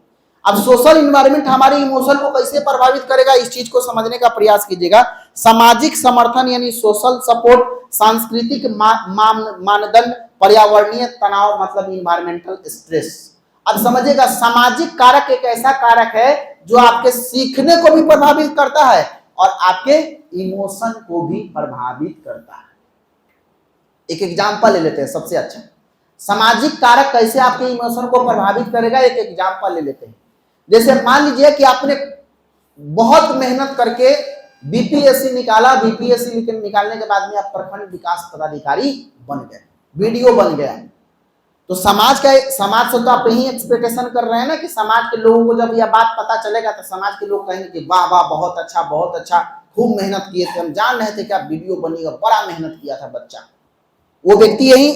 अब सोशल इन्वायरमेंट हमारे इमोशन को कैसे प्रभावित करेगा, इस चीज को समझने का प्रयास कीजिएगा। सामाजिक समर्थन यानी सोशल सपोर्ट, सांस्कृतिक मानदंड, पर्यावरणीय तनाव मतलब इन्वायरमेंटल स्ट्रेस। अब समझिएगा सामाजिक कारक एक ऐसा कारक है जो आपके सीखने को भी प्रभावित करता है और आपके इमोशन को भी प्रभावित करता है। एक एग्जांपल ले लेते हैं सबसे अच्छा, सामाजिक कारक कैसे आपके इमोशन को प्रभावित करेगा, एक एग्जांपल ले लेते हैं। जैसे मान लीजिए कि आपने बहुत मेहनत करके बीपीएससी निकाला, बीपीएससी निकालने के बाद में आप प्रखंड विकास पदाधिकारी बन गए, वीडियो बन गया, तो समाज से तो आप यही एक्सपेक्टेशन कर रहे हैं ना कि समाज के लोगों को जब यह बात पता चलेगा तो समाज के लोग कहेंगे कि वाह वाह बहुत अच्छा, खूब मेहनत किए थे, हम जान रहे थे कि आप वीडियो बनेगा, बड़ा मेहनत किया था बच्चा। वो व्यक्ति यही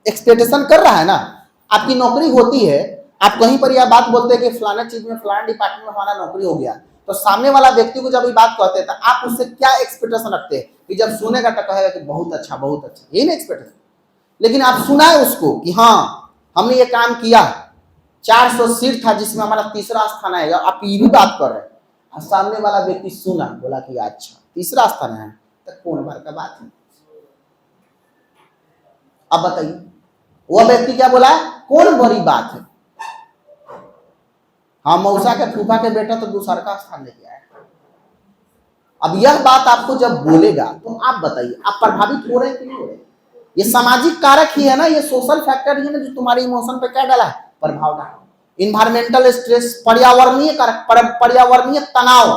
एक्सपेक्टेशन कर रहा है ना। आपकी नौकरी होती है, आप कहीं पर यह बात बोलते हैं कि फलाना चीज में फलाना डिपार्टमेंट में हमारा नौकरी हो गया, तो सामने वाला व्यक्ति को जब ये बात कहते हैं तो आप उससे क्या एक्सपेक्टेशन रखते हैं कि जब सुनेगा तो कहेगा कि बहुत अच्छा, यही ना एक्सपेक्टेशन। लेकिन आप सुनाए उसको कि हाँ हमने ये काम किया, 400 सीट था जिसमें हमारा तीसरा स्थान आएगा, आप ये भी बात कर रहे हैं, और सामने वाला व्यक्ति सुना, बोला कि अच्छा तीसरा स्थान है, तो कौन बार का बात है? अब बताइए वह व्यक्ति क्या बोला, कौन बड़ी बात है? हाँ मौसा के फूफा के बेटा तो दूसरा का स्थान लेके आया। अब यह बात आपको जब बोलेगा तो आप बताइए आप प्रभावित हो रहे हैं कि नहीं हो रहे? ये सामाजिक कारक ही है ना, ये सोशल फैक्टर ही है ना जो तुम्हारे इमोशन पे क्या डाला है, प्रभाव डाला। इन्वायरमेंटल स्ट्रेस, पर्यावरणीय कारक, पर्यावरणीय तनाव।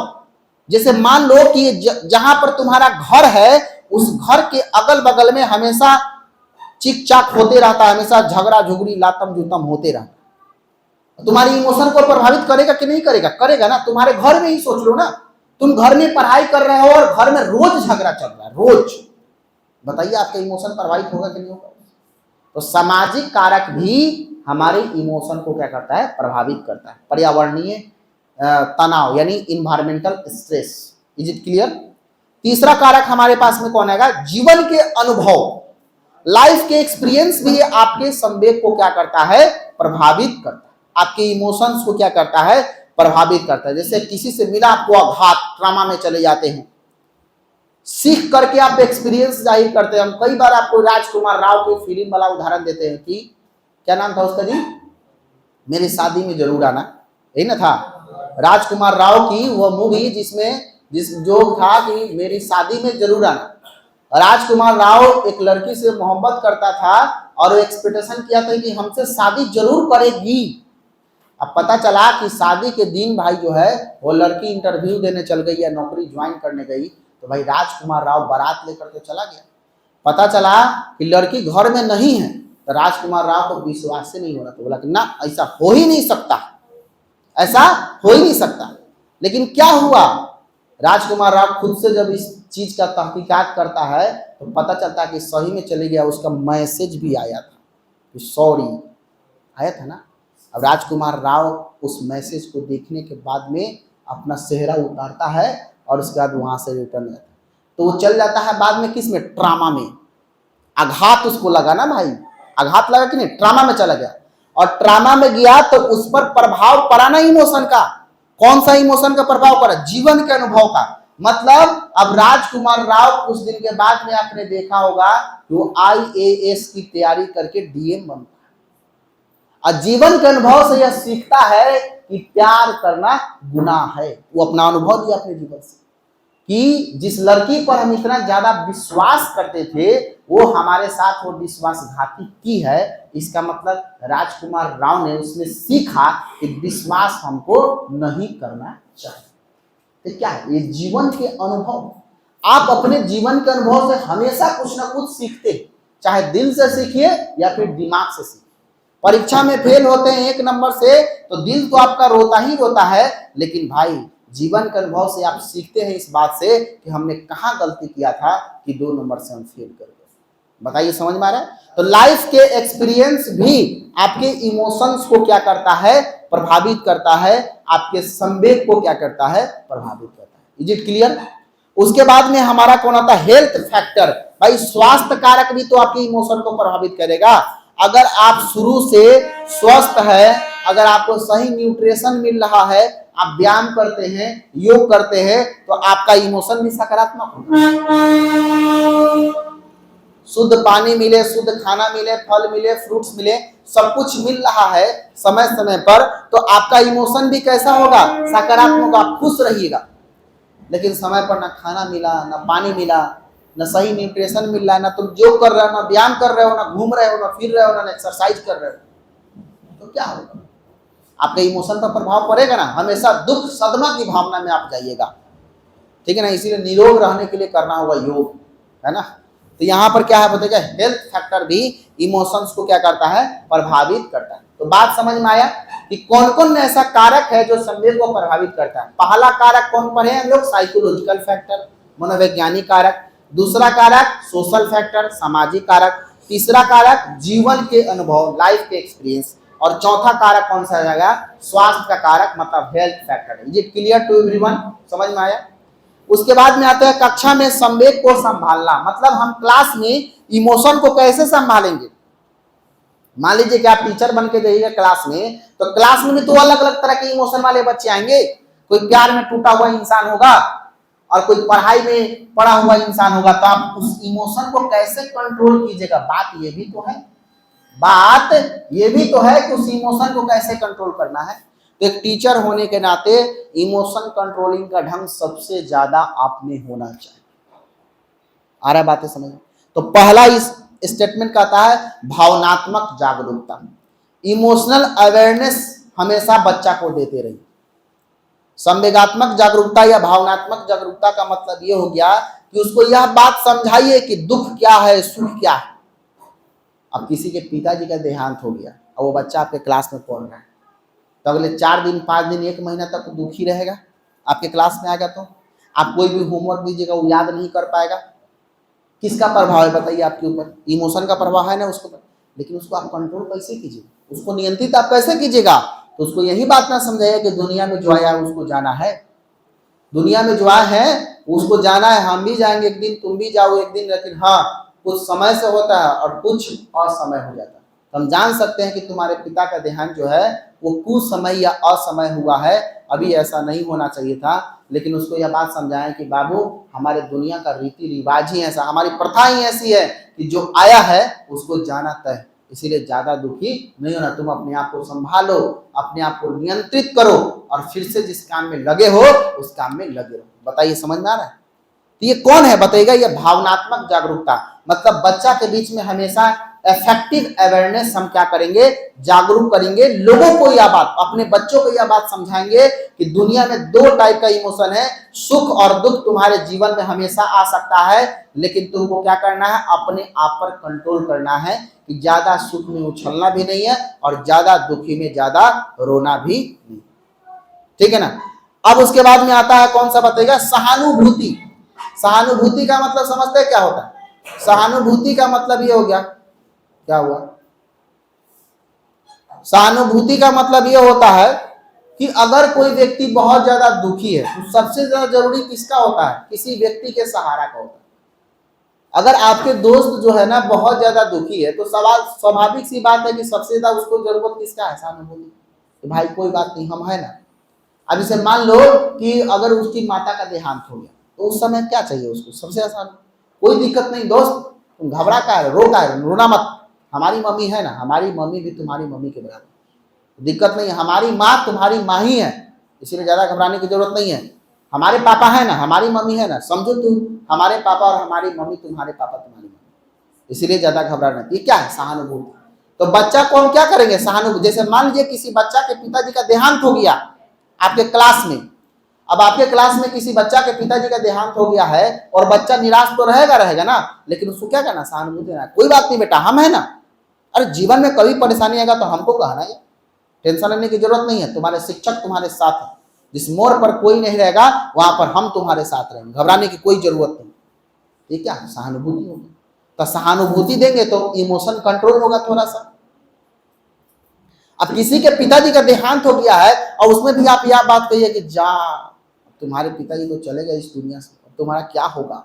जैसे मान लो कि जहां पर तुम्हारा घर है उस घर के अगल बगल में हमेशा चिक चाक होते रहता है, हमेशा झगड़ा झुगड़ी लातम जुतम होते रहता है, तुम्हारी इमोशन को प्रभावित करेगा कि नहीं करेगा? करेगा ना। तुम्हारे घर में ही सोच लो ना, तुम घर में पढ़ाई कर रहे हो और घर में रोज झगड़ा चल रहा है, रोज, बताइए आपका इमोशन प्रभावित होगा कि नहीं होगा? तो सामाजिक कारक भी हमारे इमोशन को क्या करता है, प्रभावित करता है। पर्यावरणीय तनाव यानी environmental stress. Is it clear? तीसरा कारक हमारे पास में कौन आएगा, जीवन के अनुभव, लाइफ के एक्सपीरियंस भी आपके संवेग को क्या करता है, प्रभावित करता है, आपके इमोशंस को क्या करता है, प्रभावित करता है। जैसे किसी से मिला आपको आघात, ट्रामा में चले जाते हैं, सीख करके आप एक्सपीरियंस जाहिर करते हैं। हम कई बार आपको राजकुमार राव की फिल्म वाला उदाहरण देते हैं कि क्या नाम था उसका जी, मेरी शादी में जरूर आना, यही ना था राजकुमार राव की वह मूवी, जिसमें जो था कि मेरी शादी में जरूर आना। राजकुमार राव एक लड़की से मोहब्बत करता था और वो एक्सपेक्टेशन किया था कि हमसे शादी जरूर करेगी। अब पता चला कि शादी के दिन भाई जो है वो लड़की इंटरव्यू देने चल गई या नौकरी ज्वाइन करने गई, तो भाई राजकुमार राव बारात लेकर के चला गया। पता चला कि लड़की घर में नहीं है, तो राजकुमार राव को विश्वास से नहीं हो रहा, तो बोला कि ना ऐसा हो ही नहीं सकता, ऐसा हो ही नहीं सकता। लेकिन क्या हुआ, राजकुमार राव खुद से जब इस चीज का तहकीकात करता है तो पता चलता है कि सही में चले गया, उसका मैसेज भी आया था कि सॉरी, आया था ना। अब राजकुमार राव उस मैसेज को देखने के बाद में अपना सेहरा उतारता है और उसके बाद वहां से रिटर्न जाता है। तो वो चल जाता है बाद में किस में, ट्रामा में। आघात उसको लगा ना भाई, आघात लगा कि नहीं, ट्रामा में चला गया। और ट्रामा में गया तो उस पर प्रभाव पड़ा ना इमोशन का। कौन सा इमोशन का प्रभाव पड़ा, जीवन के अनुभव का। मतलब अब राजकुमार राव कुछ दिन के बाद में आपने देखा होगा वो IAS की तैयारी करके DM बनता है। और जीवन के अनुभव से यह सीखता है कि प्यार करना गुनाह है। वो अपना अनुभव दिया अपने जीवन से कि जिस लड़की पर हम इतना ज्यादा विश्वास करते थे वो हमारे साथ वो विश्वासघाती की है। इसका मतलब राजकुमार राव ने उसमें सीखा कि विश्वास हमको नहीं करना चाहिए। तो क्या है, ये जीवन के अनुभव। आप अपने जीवन के अनुभव से हमेशा कुछ ना कुछ सीखते, चाहे दिल से सीखिए या फिर दिमाग से सीखिए। परीक्षा में फेल होते हैं 1 नंबर से तो दिल तो आपका रोता ही रोता है, लेकिन भाई जीवन के अनुभव से आप सीखते हैं इस बात से कि हमने कहाँ गलती किया था कि 2 नंबर से हम फेल कर गए। बताइए समझ में आ रहा है। तो लाइफ के एक्सपीरियंस भी आपके इमोशंस को क्या करता है, प्रभावित करता है। आपके संवेग को क्या करता है, प्रभावित करता है। Is it clear. उसके बाद में हमारा कौन आता है, हेल्थ फैक्टर। भाई स्वास्थ्य कारक भी तो आपके इमोशन को प्रभावित करेगा। अगर आप शुरू से स्वस्थ है, अगर आपको सही न्यूट्रिशन मिल रहा है, आप व्यायाम करते हैं, योग करते हैं, तो आपका इमोशन भी सकारात्मक होगा। शुद्ध पानी मिले, शुद्ध खाना मिले, फल मिले, फ्रूट्स मिले, सब कुछ मिल रहा है समय समय पर, तो आपका इमोशन भी कैसा होगा, सकारात्मक। आप खुश रहिएगा। लेकिन समय पर ना खाना मिला, ना पानी मिला, ना सही न्यूट्रिशन मिल रहा है, ना तुम योग कर रहे हो, ना व्यायाम कर रहे हो, ना घूम रहे हो, ना फिर रहे हो, ना एक्सरसाइज कर रहे हो, तो क्या होगा, आपके इमोशन पर प्रभाव पड़ेगा ना। हमेशा दुख सदमा की भावना में आप जाइएगा, ठीक है ना। इसीलिए निरोग रहने के लिए करना होगा योग, है ना। तो यहाँ पर क्या है बताइएगा, हेल्थ फैक्टर भी इमोशंस को क्या करता है, प्रभावित करता है। तो बात समझ में आया कि कौन कौन ऐसा कारक है जो संवेग को प्रभावित करता है। पहला कारक कौन पढ़े हम लोग, साइकोलॉजिकल फैक्टर, मनोवैज्ञानिक कारक। दूसरा कारक सोशल फैक्टर, सामाजिक कारक। तीसरा कारक जीवन के अनुभव, लाइफ के एक्सपीरियंस। और चौथा कारक कौन सा जाएगा, स्वास्थ्य का कारक, मतलब health factor. Is it clear to everyone, समझ में आया। उसके बाद में आते हैं कक्षा में संवेग को संभालना। मतलब हम क्लास में इमोशन को कैसे संभालेंगे। मान लीजिए कि आप टीचर बन के जाइएगा क्लास में, तो क्लास में भी तो अलग अलग तरह के इमोशन वाले बच्चे आएंगे। कोई प्यार में टूटा हुआ इंसान होगा और कोई पढ़ाई में पड़ा हुआ इंसान होगा। तो आप उस इमोशन को कैसे कंट्रोल कीजिएगा, बात ये भी तो है, बात ये भी तो है कि उस इमोशन को कैसे कंट्रोल करना है। तो एक टीचर होने के नाते इमोशन कंट्रोलिंग का ढंग सबसे ज्यादा आप में होना चाहिए। आ रहा है बातें समझ। तो पहला इस स्टेटमेंट कहता है भावनात्मक जागरूकता। इमोशनल अवेयरनेस हमेशा बच्चा को देते रहिए। संवेगात्मक जागरूकता या भावनात्मक जागरूकता का मतलब ये हो गया कि उसको यह बात समझाइए कि दुख क्या है, सुख क्या है। अब किसी के पिताजी का देहांत हो गया और वो बच्चा आपके क्लास में पढ़ रहा है, तो अगले 4 दिन 5 दिन 1 महीना तक दुखी रहेगा। आपके क्लास में आएगा तो आप कोई भी होमवर्क दीजिएगा वो याद नहीं कर पाएगा। किसका प्रभाव है बताइए आपके ऊपर, इमोशन का प्रभाव है ना उसके ऊपर। लेकिन उसको आप कंट्रोल कैसे कीजिएगा, उसको नियंत्रित आप कैसे कीजिएगा। तो उसको यही बात ना समझाइए कि दुनिया में जो आया है उसको जाना है, दुनिया में जो आया है उसको जाना है। हम भी जाएंगे एक दिन, तुम भी जाओ एक दिन, लेकिन हाँ कुछ समय से होता है और कुछ असमय हो जाता है। तो हम जान सकते हैं कि तुम्हारे पिता का देहांत जो है वो कुछ समय या असमय हुआ है, अभी ऐसा नहीं होना चाहिए था। लेकिन उसको यह बात समझाएं कि बाबू हमारे दुनिया का रीति रिवाज ही ऐसा, हमारी प्रथा ही ऐसी है कि जो आया है उसको जाना तय। इसीलिए ज्यादा दुखी नहीं होना, तुम अपने आप को संभालो, अपने आप को नियंत्रित करो और फिर से जिस काम में लगे हो उस काम में लगे रहो। बताइए समझ में आ रहा है। तो ये कौन है बताइएगा? ये भावनात्मक जागरूकता, मतलब बच्चा के बीच में हमेशा इफेक्टिव अवेयरनेस हम क्या करेंगे? जागरूक करेंगे लोगों को। यह बात, अपने बच्चों को यह बात समझाएंगे कि दुनिया में दो टाइप का इमोशन है, सुख और दुख तुम्हारे जीवन में हमेशा आ सकता है, लेकिन तुमको क्या करना है? अपने आप पर कंट्रोल करना है कि ज्यादा सुख में उछलना भी नहीं है और ज्यादा दुखी में ज्यादा रोना भी नहीं। ठीक है ना? अब उसके बाद में आता है कौन सा बताइएगा? सहानुभूति। सहानुभूति का मतलब समझते हैं क्या होता है? सहानुभूति का मतलब ये हो गया, क्या हुआ? सहानुभूति का मतलब ये होता है कि अगर कोई व्यक्ति बहुत ज्यादा दुखी है तो सबसे ज्यादा जरूरी किसका होता है? किसी व्यक्ति के सहारा का होता है। अगर आपके दोस्त जो है ना बहुत ज्यादा दुखी है तो सवाल स्वाभाविक सी बात है कि सबसे ज्यादा उसको जरूरत किसका है? सहानुभूति। तो भाई कोई बात नहीं, हम है ना। अब इसे मान लो कि अगर उसकी माता का देहांत हो गया तो उस समय क्या चाहिए उसको? सबसे आसान, कोई दिक्कत नहीं दोस्त, तुम घबरा का है, रो का है, रोना मत, हमारी मम्मी है ना, हमारी मम्मी भी तुम्हारी मम्मी के बराबर, दिक्कत नहीं है, हमारी माँ तुम्हारी माँ ही है, इसीलिए ज्यादा घबराने की जरूरत नहीं है। हमारे पापा है ना, हमारी मम्मी है ना, समझो तुम, हमारे पापा और हमारी मम्मी तुम्हारे पापा तुम्हारी मम्मी, इसीलिए ज्यादा घबराना। ये क्या है? सहानुभूति। तो बच्चा को हम क्या करेंगे? सहानुभूति। जैसे मान लीजिए किसी बच्चा के पिताजी का देहांत हो गया आपके क्लास में, अब आपके क्लास में किसी बच्चा के पिताजी का देहांत हो गया है और बच्चा निराश तो रहेगा ना, लेकिन उसको क्या करना? सहानुभूति देना। कोई बात नहीं बेटा, हम है ना, अरे जीवन में कभी परेशानी आएगा तो हमको कहना है, टेंशन लेने की जरूरत नहीं है, तुम्हारे शिक्षक तुम्हारे साथ है, जिस मोड़ पर कोई नहीं रहेगा वहां पर हम तुम्हारे साथ रहेंगे, घबराने की कोई जरूरत नहीं। ये क्या है? सहानुभूति होगी। तो सहानुभूति देंगे तो इमोशन कंट्रोल होगा थोड़ा सा। अब किसी के पिताजी का देहांत हो गया है और उसमें भी आप यह बात कहिए कि जा तुम्हारे पिताजी तो चले गए इस दुनिया से, तुम्हारा क्या होगा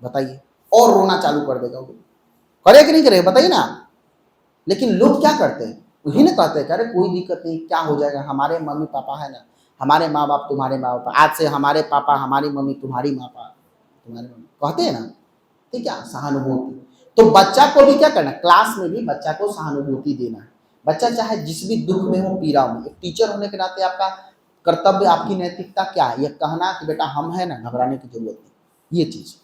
बताइए, और रोना चालू कर देगा वो, करे कि नहीं करे बताइए ना। लेकिन लोग क्या करते हैं? वही ना कहते हैं अरे कोई दिक्कत नहीं, क्या हो जाएगा, हमारे मम्मी पापा है ना, हमारे माँ बाप तुम्हारे माँ बाप, आज से हमारे पापा हमारी मम्मी तुम्हारी माँ बाप तुम्हारे मम्मी, कहते हैं ना। ठीक है, सहानुभूति। तो बच्चा को भी क्या करना? क्लास में भी बच्चा को सहानुभूति देना है। बच्चा चाहे जिस भी दुख में हो, पीड़ा में, एक टीचर होने के नाते आपका कर्तव्य, आपकी नैतिकता क्या है? ये कहना कि बेटा हम है ना, घबराने की जरूरत नहीं, ये चीज।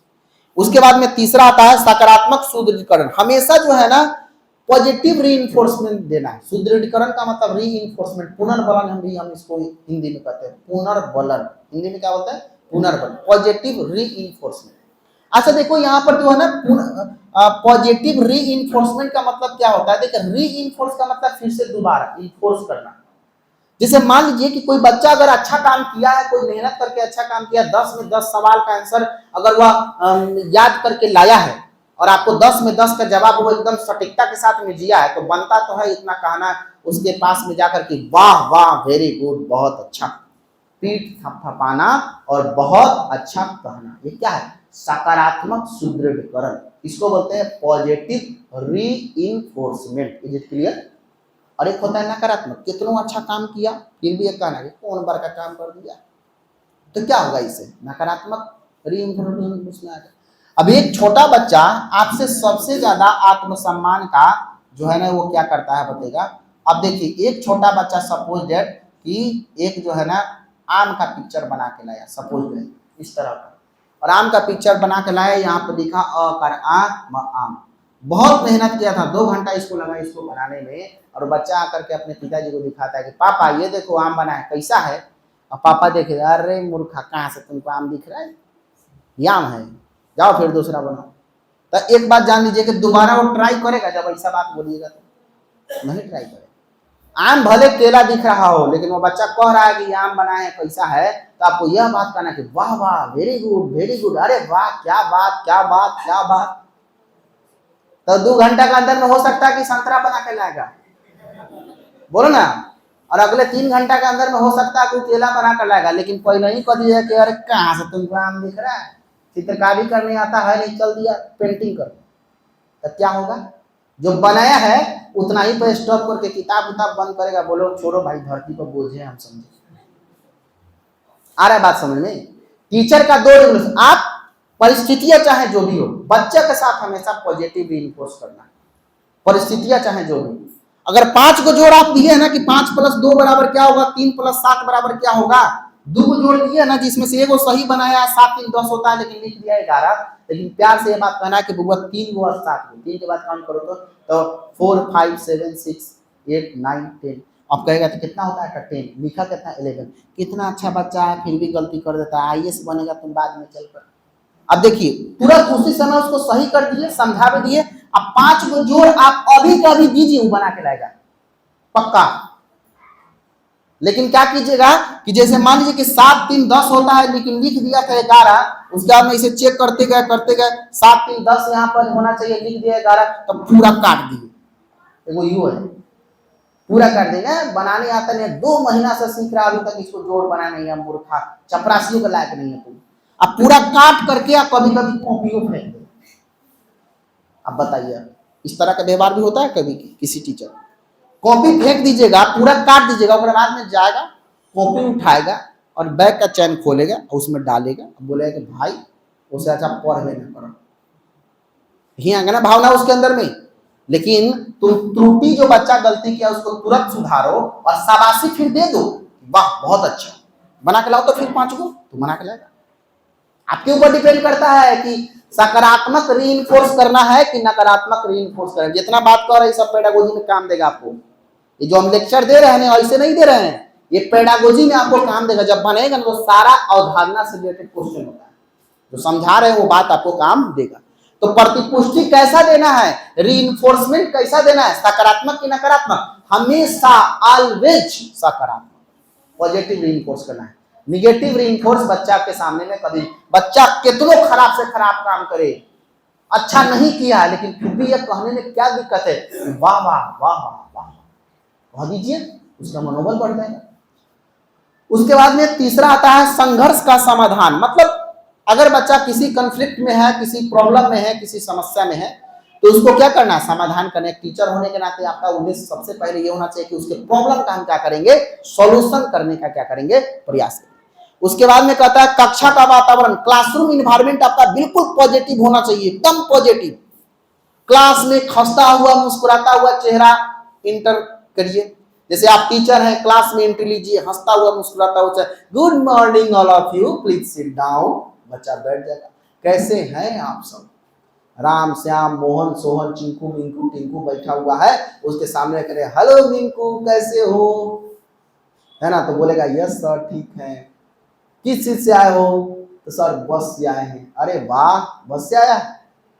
उसके बाद में तीसरा आता है सकारात्मक सुदृढ़ीकरण। हमेशा जो है ना पॉजिटिव रीइंफोर्समेंट देना है। सुदृढ़ीकरण का मतलब रीइंफोर्समेंट, पुनर्बलन हम इसको हिंदी में कहते हैं, पुनर्बलन। हिंदी में क्या बोलते हैं? पुनर्बलन, पॉजिटिव रीइंफोर्समेंट। अच्छा देखो यहाँ पर जो है ना पॉजिटिव रीइंफोर्समेंट का मतलब क्या होता है? देखिए रीइंफोर्स का मतलब फिर से दोबारा इन्फोर्स करना। जैसे मान लीजिए कि कोई बच्चा अगर अच्छा काम किया है, कोई मेहनत करके अच्छा काम किया, 10 में 10 सवाल का आंसर अगर वह याद करके लाया है और आपको 10 में 10 का जवाब वो एकदम सटीकता के साथ में दिया है, तो बनता तो है इतना कहना उसके पास में जाकर के वाह वाह वेरी गुड, बहुत अच्छा, पीठ थपथपाना और बहुत अच्छा कहना। ये क्या है? सकारात्मक सुदृढ़ीकरण। इसको बोलते हैं positive reinforcement. Is it clear? और एक होता है नकारात्मक, कितना अच्छा काम किया फिर भी एक कहना कि कौन बार का काम कर दिया, तो क्या होगा? इससे नकारात्मक रीइंफोर्समेंट। अब एक छोटा बच्चा आपसे सबसे ज्यादा आत्मसम्मान का जो है ना वो क्या करता है बताएगा? अब देखिए एक छोटा बच्चा सपोज दैट कि एक जो है ना आम का पिक्चर बना के लाया, सपोज दैट इस तरह का, और आम का पिक्चर बना के लाया, यहाँ पर लिखा आम। बहुत मेहनत किया था, 2 घंटा इसको लगा इसको बनाने में, और बच्चा आकर के अपने पिताजी को दिखाता है कि पापा ये देखो आम बना है, कैसा है? और पापा देखे, अरे मूर्खा कहाँ से तुमको आम दिख रहा है, ये आम है, जाओ फिर दूसरा बनाओ। तो एक बात जान लीजिए कि दोबारा वो ट्राई करेगा जब ऐसा बात बोलिएगा तो नहीं ट्राई करेगा। आम भले केला दिख रहा हो, लेकिन वो बच्चा कह रहा है कि आम बना है, कैसा है, तो आपको यह बात कहना कि वाह वाह वेरी गुड, अरे वाह क्या बात क्या बात क्या बात। तो 2 घंटा के अंदर में हो सकता है कि संतरा बना के लाएगा, बोलो ना, और अगले 3 घंटा के अंदर में हो सकता है कि केला बना कर लाएगा। लेकिन पहले ही कह दिया कि अरे कहाँ से तुमको आम दिख रहा है, चित्रकारी करने आता है नहीं, चल दिया पेंटिंग कर, तो क्या होगा? जो बनाया है उतना ही पर स्टॉप करके किताब बंद करेगा, बोलो छोड़ो भाई धरती पर बोझ है, हम समझे। आ रहा है बात समझ में? टीचर का 2 रेगुलेशन, आप परिस्थितियां चाहे जो भी हो, बच्चे के साथ हमेशा पॉजिटिव रीइंफोर्स करना, परिस्थितियां चाहे जो भी। अगर 5 को जोड़ आप दिए है ना कि 5 + 2 बराबर क्या होगा, 3 + 7 बराबर क्या होगा, दो जोड़ दिया ना, जिसमें से एगो सही बनाया 7 3 10 होता है, लेकिन लिख दिया 11। लेकिन प्यार से ये बात कहना है कि बुआ 3 गो और 7 गो, 3 के बाद काउंट करो तो 4 5 7 6 8 9 10। अब कहेगा तो कितना होता है 10, लिखा कितना 11। कितना अच्छा बच्चा है फिर भी गलती कर देता है, आईएएस बनेगा तुम बाद में चलकर। अब देखिए तुरंत उसी समय उसको सही कर दिए, समझा भी दिए। अब 5 गो जोड़ आप अभी का अभी दीजिए, वो बना के लाएगा पक्का। लेकिन क्या कीजिएगा कि जैसे मान लीजिए कि 7 3 10 होता है, लेकिन लिख दिया था 11, उसके बाद में इसे चेक करते गए 7 3 10 यहाँ पर होना चाहिए, लिख दिया 11, तो पूरा काट दिए। वो यू है, पूरा काट देगा। बनाने आता नहीं, 2 महीना से सीख रहा, अभी तक इसको जोड़ बना नहीं है, मूर्खा चपरासियों के लायक नहीं है तुम। अब पूरा काट करके आप कभी कभी कॉपियों फेंक दो। अब बताइए इस तरह का व्यवहार भी होता है कभी किसी टीचर? कॉपी फेंक दीजिएगा, पूरा काट दीजिएगा, उसके बाद में जाएगा कॉपी उठाएगा और बैग का चैन खोलेगा और उसमें डालेगा, बोलेगा कि भाई उसे अच्छा पढ़ लेना करो। ही आएगा ना भावना उसके अंदर में। लेकिन तुम त्रुटि जो बच्चा गलती किया उसको तुरंत सुधारो और शाबाशी फिर दे दो, वाह बहुत अच्छा बना के लाओ, तो फिर 5 गो तो बना के लाएगा। आपके ऊपर डिपेंड करता है कि सकारात्मक रीइंफोर्स करना है कि नकारात्मक रीइंफोर्स करना है। जितना बात कर रहे हैं सब पेडागोजी में काम देगा आपको। ये जो हम लेक्चर दे रहे हैं ऐसे नहीं दे रहे हैं, ये पेडागोजी में आपको काम देगा। जब बनेगा तो सारा अवधारणा से रिलेटेड क्वेश्चन होता है, जो समझा रहे हैं वो बात आपको काम देगा। तो प्रतिपुष्टि कैसा देना है, रीइंफोर्समेंट कैसा देना है, सकारात्मक कि नकारात्मक? हमेशा ऑलवेज सकारात्मक, पॉजिटिव रीइंफोर्स करना है। निगेटिव रीइंफोर्स बच्चा के सामने में कभी, बच्चा कितनो खराब से खराब काम करे, अच्छा नहीं किया है, लेकिन फिर भी यह कहने में क्या दिक्कत है, वाह वाह वाह वाह कह दीजिए, उसका मनोबल बढ़ जाएगा। उसके बाद में तीसरा आता है संघर्ष का समाधान। मतलब अगर बच्चा किसी कॉन्फ्लिक्ट में है, किसी प्रॉब्लम में है, किसी समस्या में है, तो उसको क्या करना है, समाधान करने। टीचर होने के नाते आपका उद्देश्य सबसे पहले ये होना चाहिए कि उसके प्रॉब्लम का हम क्या करेंगे, सॉल्यूशन करने का क्या करेंगे, प्रयास करेंगे। उसके बाद में कहता है कक्षा का वातावरण, क्लासरूम इन्वायरमेंट आपका बिल्कुल पॉजिटिव होना चाहिए, एकदम पॉजिटिव। क्लास में हंसता हुआ मुस्कुराता हुआ चेहरा इंटर करिए। जैसे आप टीचर हैं, क्लास में एंट्री लीजिए, हंसता हुआ मुस्कुराता हुआ, good morning all of you, please sit down. बच्चा बैठ जाएगा, कैसे हैं आप सब? राम श्याम मोहन सोहन चिंकू मिंकू टिंकू बैठा हुआ है, उसके सामने करे हेलो मिंकू कैसे हो, है ना? तो बोलेगा यस सर ठीक है। किस चीज से आए हो? तो सर बस से आए हैं। अरे वाह बस से आया।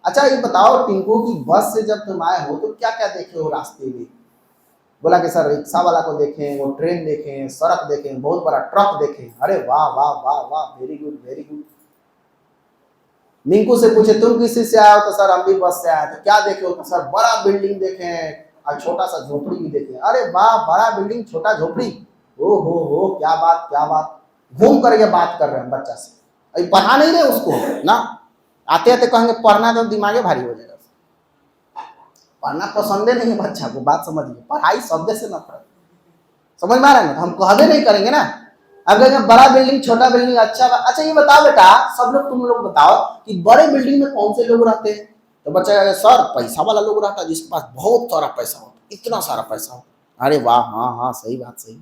अच्छा ये बताओ टिंकू की बस से जब तुम आए हो तो क्या क्या देखे हो रास्ते में? बोला कि सर रिक्शा वाला को देखें, वो ट्रेन देखें, सड़क देखें, बहुत बड़ा ट्रक देखें। अरे वाह वाह वाह वाह very good very good. Minku से पूछे तुम किसी से आए हो? तो सर हम भी बस से आए। तो क्या देखे हो? तो सर बड़ा बिल्डिंग देखे और छोटा सा झोपड़ी भी देखे। अरे वाह बड़ा बिल्डिंग छोटा झोपड़ी, ओ हो क्या बात क्या बात। घूम करके बात कर रहे हैं बच्चा से, अभी पढ़ा नहीं रहे उसको ना। आते आते कहेंगे पढ़ना तो दिमागे भारी हो जाएगा, पढ़ना पसंद नहीं है बच्चा को। बात समझिए, पढ़ाई शब्द से न पढ़े, समझ में आ रहा है ना? तो हम कहबे नहीं करेंगे ना। अगर बड़ा बिल्डिंग छोटा बिल्डिंग अच्छा ये बताओ बेटा, सब लोग तुम लोग बताओ कि बड़े बिल्डिंग में कौन से लोग रहते हैं? तो बच्चा कहेगा सर पैसा वाला लोग रहता है, जिसके पास बहुत सारा पैसा हो, इतना सारा पैसा हो। अरे वाह हाँ हाँ सही बात सही।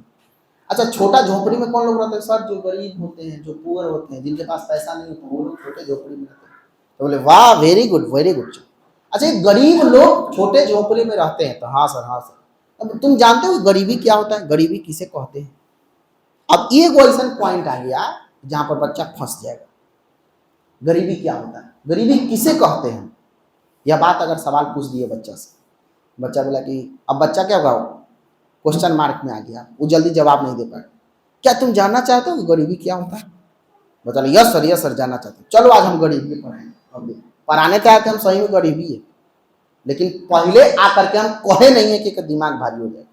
अच्छा छोटा झोपड़ी में कौन लोग रहते हैं? सर जो गरीब होते हैं, जो पुअर होते हैं, जिनके पास पैसा नहीं होता, वो लोग छोटे झोपड़ी में रहते हैं। तो बोले वाह वेरी गुड वेरी गुड। अच्छा गरीब लोग छोटे झोपड़ी में रहते हैं? तो हाँ सर हाँ सर। अब तुम जानते हो गरीबी क्या होता है, गरीबी किसे कहते हैं? अब ये क्वेश्चन पॉइंट आ गया जहां पर बच्चा फंस जाएगा। गरीबी क्या होता है, गरीबी किसे कहते हैं? यह बात अगर सवाल पूछ दिए बच्चा से, बच्चा बोला कि अब बच्चा क्या होगा, क्वेश्चन मार्क में आ गया, वो जल्दी जवाब नहीं दे पाए। क्या तुम जानना चाहते हो कि गरीबी क्या होता है? बता यस सर जानना चाहते हो। चलो आज हम गरीबी पढ़ाएंगे। अब पढ़ाने चाहते हम सही में गरीबी है, लेकिन पहले आकर के हम कहे नहीं है कि दिमाग भारी हो जाए।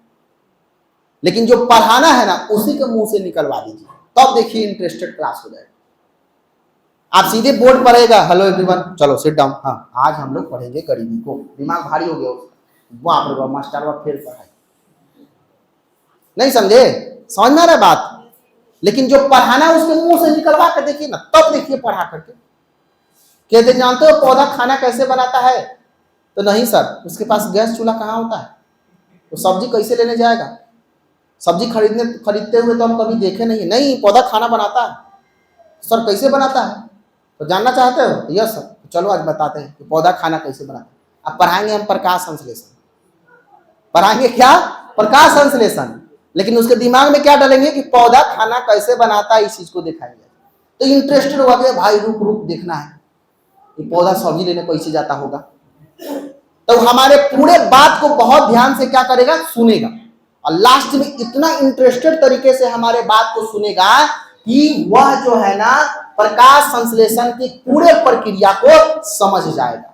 लेकिन जो पढ़ाना है ना उसी के मुंह से निकलवा दीजिए, तब देखिए इंटरेस्टेड क्लास हो जाएगा। आप सीधे बोर्ड पढ़ेगा हेलो एवरीवन चलो सिट डाउन, हाँ आज हम लोग पढ़ेंगे गरीबी को, दिमाग भारी हो गया उसका, वाह मास्टर फिर पढ़ाई नहीं समझे, समझ में आ रहा है बात? लेकिन जो पढ़ाना है उसके मुंह से निकलवा कर देखिए ना, तब देखिए पढ़ा करके। कहते जानते हो पौधा खाना कैसे बनाता है? तो नहीं सर उसके पास गैस चूल्हा कहाँ होता है, तो सब्जी कैसे लेने जाएगा? सब्जी खरीदते हुए तो हम कभी देखे नहीं, नहीं पौधा खाना बनाता है। सर कैसे बनाता है, तो जानना चाहते हो? यस सर, चलो आज बताते हैं कि पौधा खाना कैसे बनाता है। अब पढ़ाएंगे हम प्रकाश संश्लेषण, पढ़ाएंगे क्या? प्रकाश संश्लेषण, लेकिन उसके दिमाग में क्या डालेंगे कि पौधा खाना कैसे बनाता है, इस चीज को दिखाएंगे। तो इंटरेस्टेड हो गया, भाई रुक रुक देखना है कि पौधा सब्जी लेने कैसे जाता होगा। तो हमारे पूरे बात को बहुत ध्यान से क्या करेगा, सुनेगा, और लास्ट में इतना इंटरेस्टेड तरीके से हमारे बात को सुनेगा कि वह जो है ना प्रकाश संश्लेषण की पूरे प्रक्रिया को समझ जाएगा।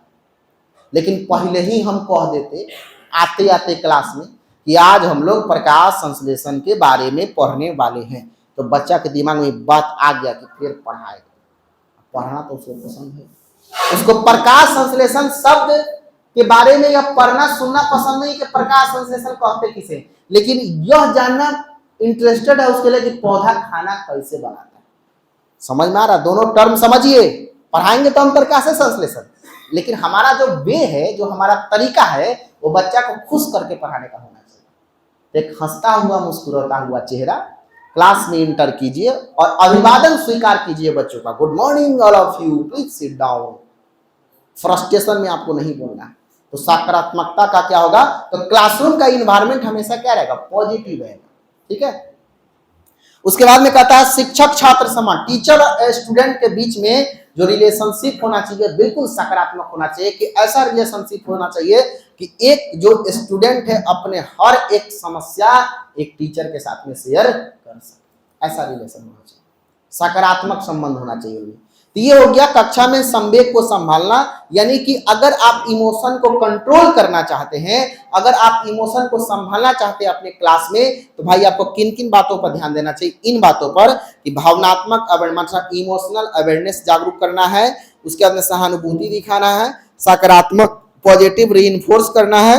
लेकिन पहले ही हम कह देते आते आते क्लास में कि आज हम लोग प्रकाश संश्लेषण के बारे में पढ़ने वाले हैं, तो बच्चा के दिमाग में बात आ गया कि फिर पढ़ाएगा। पढ़ना तो उसको पसंद है, उसको प्रकाश संश्लेषण शब्द के बारे में यह पढ़ना सुनना पसंद नहीं कि प्रकाश संश्लेषण कहते किसे, लेकिन यह जानना इंटरेस्टेड है उसके लिए कि पौधा खाना कैसे बनाता है। समझ में आ रहा? दोनों टर्म समझिए। पढ़ाएंगे तो हम प्रकाश संश्लेषण, लेकिन हमारा जो वे है, जो हमारा तरीका है, वो बच्चा को खुश करके पढ़ाने का होना चाहिए। एक हंसता हुआ मुस्कुराता हुआ चेहरा क्लास में इंटर कीजिए और अभिवादन स्वीकार कीजिए बच्चों का। Good morning all of you, please sit down. Frustration में आपको नहीं बोलना है। तो सकारात्मकता का क्या होगा, तो क्लासरूम का इन्वायरमेंट हमेशा क्या रहेगा, पॉजिटिव रहेगा। ठीक है। उसके बाद में कहता है शिक्षक छात्र संबंध, टीचर और स्टूडेंट के बीच में जो रिलेशनशिप होना चाहिए बिल्कुल सकारात्मक होना चाहिए। कि ऐसा रिलेशनशिप होना चाहिए कि एक जो स्टूडेंट है अपने हर एक समस्या एक टीचर के साथ में शेयर कर सके, ऐसा रिलेशन होना चाहिए, सकारात्मक संबंध होना चाहिए। तो ये हो गया कक्षा में संवेग को संभालना, यानी कि अगर आप इमोशन को कंट्रोल करना चाहते हैं, अगर आप इमोशन को संभालना चाहते हैं अपने क्लास में, तो भाई आपको किन किन बातों पर ध्यान देना चाहिए। इन बातों पर कि भावनात्मक मतलब इमोशनल अवेयरनेस जागरूक करना है, उसके बाद में सहानुभूति दिखाना है, सकारात्मक पॉजिटिव रीइंफोर्स करना है।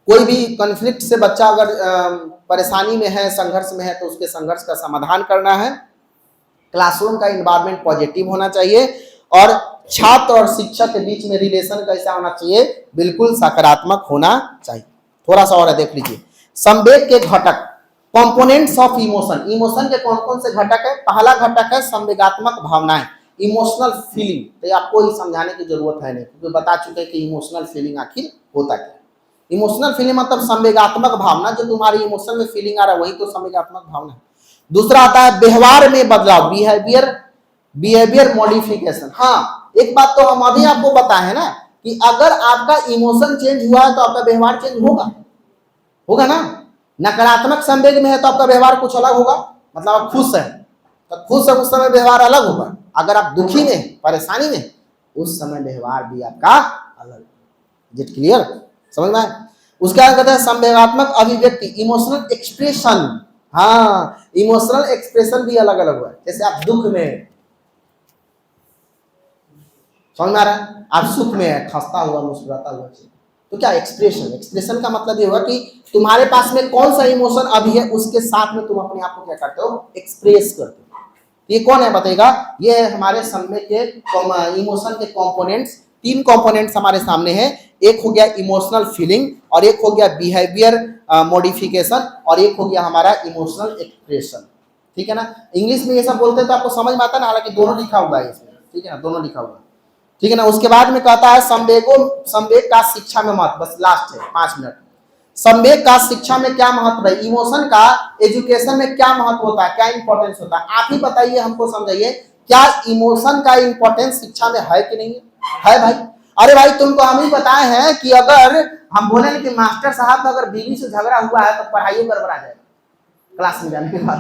कोई भी कॉन्फ्लिक्ट से बच्चा अगर परेशानी में है, संघर्ष में है, तो उसके संघर्ष का समाधान करना है। क्लासरूम का एनवायरनमेंट पॉजिटिव होना चाहिए और छात्र और शिक्षक के बीच में रिलेशन कैसा होना चाहिए, बिल्कुल सकारात्मक होना चाहिए। थोड़ा सा और है, देख लीजिए। संवेग के घटक, कंपोनेंट्स ऑफ इमोशन। इमोशन के कौन कौन से घटक है? पहला घटक है संवेगात्मक भावनाएं, इमोशनल फीलिंग। तो आपको ही समझाने की जरूरत है नहीं, क्योंकि बता चुके हैं कि इमोशनल फीलिंग आखिर होता क्या है। इमोशनल फीलिंग मतलब संवेगात्मक भावना, जो तुम्हारी इमोशन में फीलिंग आ रहा है वही तो संवेगात्मक भावना है। दूसरा आता है व्यवहार में बदलाव, बिहेवियर मॉडिफिकेशन। हाँ, एक बात तो हम अभी आपको बताए हैं ना कि अगर आपका इमोशन चेंज हुआ है तो आपका व्यवहार चेंज होगा ना। नकारात्मक संवेग में है तो आपका व्यवहार कुछ अलग होगा, मतलब आप खुश है तो खुश है उस समय व्यवहार अलग होगा। अगर आप दुखी में, परेशानी में, उस समय व्यवहार भी आपका अलग। Is it clear? समझ में आए? उसके बाद कहते हैं संवेगात्मक अभिव्यक्ति, इमोशनल एक्सप्रेशन। हाँ, इमोशनल एक्सप्रेशन भी अलग अलग हुआ है। जैसे आप दुख में, समझ में आ रहा है, आप सुख में है, हंसता हुआ मुस्कुराता हुआ, तो क्या एक्सप्रेशन का मतलब ये हुआ कि तुम्हारे पास में कौन सा इमोशन अभी है, उसके साथ में तुम अपने आप को क्या करते हो, एक्सप्रेस करते हो। ये कौन है बताइएगा? ये है हमारे संवेग के इमोशन के कंपोनेंट्स। 3 कंपोनेंट्स हमारे सामने हैं। एक हो गया इमोशनल फीलिंग, और एक हो गया बिहेवियर मॉडिफिकेशन, और एक हो गया हमारा इमोशनल एक्सप्रेशन। ठीक है ना? इंग्लिश में ये सब बोलते हैं तो आपको समझ में आता है ना, हालांकि दोनों लिखा हुआ है इसमें। ठीक है ना, दोनों लिखा हुआ है। ठीक है ना? उसके बाद में कहता है संवेग का शिक्षा में महत्व। बस लास्ट है 5 मिनट। संवेग का शिक्षा में क्या महत्व है, इमोशन का एजुकेशन में क्या महत्व होता है, क्या इंपॉर्टेंस होता है, आप ही बताइए, हमको समझाइए। क्या इमोशन का इंपॉर्टेंस शिक्षा में है कि नहीं है भाई? अरे भाई, तुमको हम ही बताए हैं कि अगर हम बोले कि मास्टर साहब अगर बीवी से झगड़ा हुआ है तो पढ़ाई गड़बड़ा जाएगा क्लास में जाने के बाद,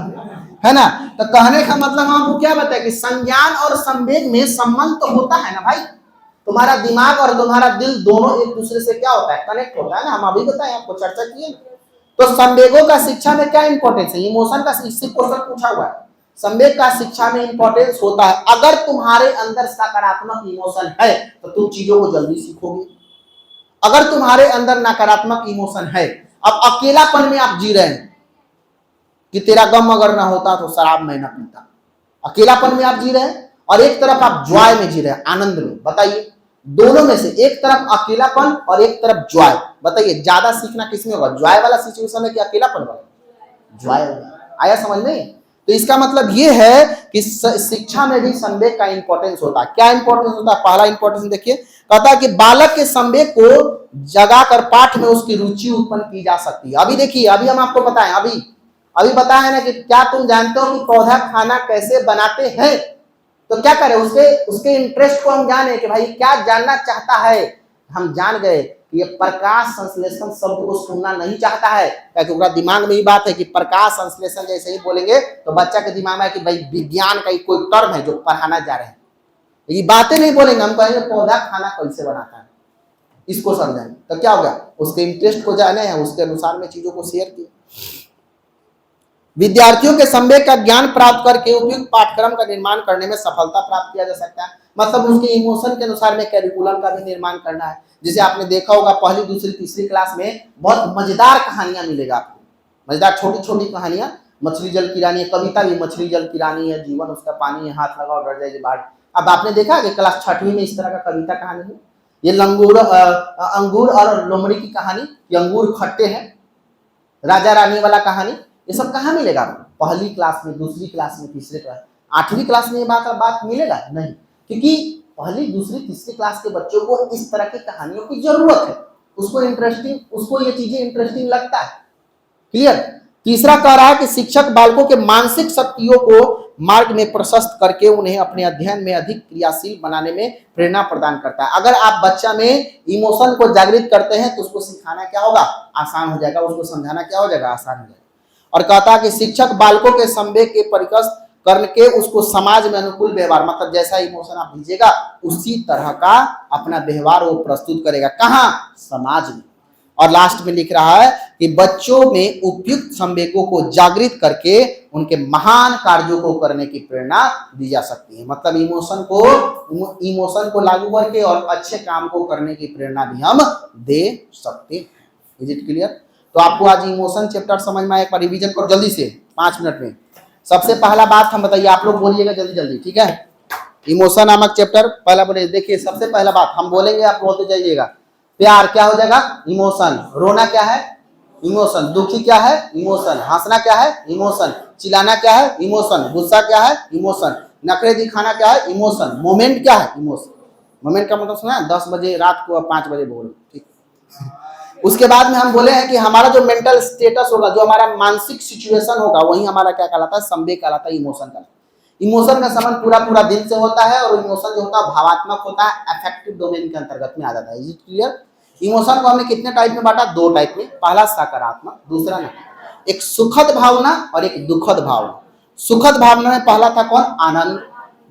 है ना? तो कहने का मतलब हम आपको क्या बताए कि संज्ञान और संवेग में संबंध तो होता है ना भाई। तुम्हारा दिमाग और तुम्हारा दिल दोनों एक दूसरे से क्या होता है, कनेक्ट होता है ना। हम अभी बताए, आपको चर्चा किए। तो संवेगों का शिक्षा में क्या इंपॉर्टेंस है? इमोशन का क्वेश्चन पूछा हुआ है। संवेग का शिक्षा में इंपॉर्टेंस होता है, अगर तुम्हारे अंदर सकारात्मक इमोशन है तो तुम चीजों को जल्दी सीखोगे। अगर तुम्हारे अंदर नकारात्मक इमोशन है, अब अकेलापन में आप जी रहे हैं कि तेरा गम अगर ना होता तो शराब मैं ना पीता, अकेलापन में आप जी रहे हैं, और एक तरफ आप जॉय में जी रहे हैं, आनंद में। बताइए, दोनों में से एक तरफ अकेलापन और एक तरफ जॉय, बताइए ज्यादा सीखना किसमें होगा, जॉय वाला सिचुएशन है कि अकेलापन वाला? जॉय होगा। आया समझ में? तो इसका मतलब ये है कि शिक्षा में भी संवेग का इंपॉर्टेंस होता है। क्या इंपॉर्टेंस होता है? पहला इंपॉर्टेंस देखिए, कहता है कि बालक के संवेग को जगाकर पाठ में उसकी रुचि उत्पन्न की जा सकती है। अभी देखिए, अभी हम आपको बताएं, अभी बताया ना कि क्या तुम जानते हो कि पौधा खाना कैसे बनाते हैं? तो क्या करें, उसके इंटरेस्ट को हम जाने कि भाई क्या जानना चाहता है। हम जान गए कि ये प्रकाश संश्लेषण शब्द को सुनना नहीं चाहता है, क्योंकि उसका दिमाग में ये बात है कि प्रकाश संश्लेषण जैसे ही बोलेंगे तो बच्चा के दिमाग में है कि भाई विज्ञान का कोई टर्म है जो पढ़ाना जा रहे हैं। ये बातें नहीं बोलेंगे, हम कहेंगे पौधा खाना कैसे बनाता है, इसको समझाएंगे। तो क्या होगा, उसके इंटरेस्ट को जाने हैं, उसके अनुसार में चीजों को शेयर किए। विद्यार्थियों के संवेग का ज्ञान प्राप्त करके उपयुक्त पाठ्यक्रम का निर्माण करने में सफलता प्राप्त किया जा सकता है। मतलब उसके इमोशन के अनुसार में कैरिकुलम का भी निर्माण करना है। जैसे आपने देखा होगा पहली, दूसरी, तीसरी क्लास में बहुत मजेदार कहानियां मिलेगा आपको, मजेदार छोटी छोटी कहानियां। मछली जल की रानी है, कविता भी मछली जल की रानी है, जीवन उसका पानी है, हाथ लगाओ डर जाएगी बाढ़। अब आपने देखा कि क्लास 6वीं में इस तरह का कविता कहानी है। ये अंगूर और लोमड़ी की कहानी, ये अंगूर खट्टे हैं, राजा रानी वाला कहानी, ये सब कहाँ मिलेगा? पहली क्लास में, दूसरी क्लास में, तीसरी क्लास, 8वीं क्लास में ये बात मिलेगा नहीं, क्योंकि पहली, दूसरी, तीसरी क्लास के बच्चों को इस तरह की कहानियों की जरूरत है। उसको ये चीजें इंटरेस्टिंग लगता है। क्लियर? तीसरा कह रहा है कि शिक्षक बालकों के मानसिक शक्तियों को मार्ग में प्रशस्त करके उन्हें अपने अध्ययन में अधिक क्रियाशील बनाने में प्रेरणा प्रदान करता है। अगर आप बच्चा में इमोशन को जागृत करते हैं तो उसको सिखाना क्या होगा? आसान हो जाएगा। उसको समझाना क्या हो जाएगा? आसान हो जाएगा। और कहता है कि शिक्षक बालकों के संवेग के परिकस्त करके उसको समाज में अनुकूल व्यवहार, मतलब जैसा इमोशन आप दीजिएगा उसी तरह का अपना व्यवहार वो प्रस्तुत करेगा। कहाँ? समाज में। और लास्ट में लिख रहा है कि बच्चों में उपयुक्त संवेगों को जागृत करके उनके महान कार्यों को करने की प्रेरणा दी जा सकती है। मतलब इमोशन को लागू करके और अच्छे काम को करने की प्रेरणा भी हम दे सकते हैं। Is it clear? तो आपको आज इमोशन चैप्टर समझ में आया। एक बार रिवीजन करो जल्दी से 5 मिनट में। सबसे पहला बात हम बताइए, आप लोग बोलिएगा जल्दी जल्दी, ठीक है? इमोशन नामक चैप्टर पहला बोलिए। देखिए सबसे पहला बात हम बोलेंगे, आप बोलते जाइएगा। प्यार क्या हो जाएगा? इमोशन। रोना क्या है? इमोशन। दुखी क्या है? इमोशन। हंसना क्या है? इमोशन। चिल्लाना क्या है? इमोशन। गुस्सा क्या है? इमोशन। नखरे दिखाना क्या है? इमोशन। मोमेंट क्या है? इमोशन। मोमेंट का मतलब सुना है? 10 बजे रात को 5 बजे बोलो, ठीक। उसके बाद में हम बोले हैं कि हमारा जो मेंटल स्टेटस होगा, जो हमारा मानसिक सिचुएशन होगा, वही हमारा क्या कहलाता है? संवेग कहलाता है, इमोशन कहलाता है। इमोशन का संबंध पूरा दिन से होता है और इमोशन जो होता है भावात्मक होता है, अफेक्टिव डोमेन के अंतर्गत में आ जाता है। Is it clear? इमोशन को हमने कितने टाइप में बांटा? 2 टाइप में। पहला सकारात्मक, दूसरा नकारात्मक। एक सुखद भावना और एक दुखद भावना। सुखद भावना में पहला था कौन? आनंद।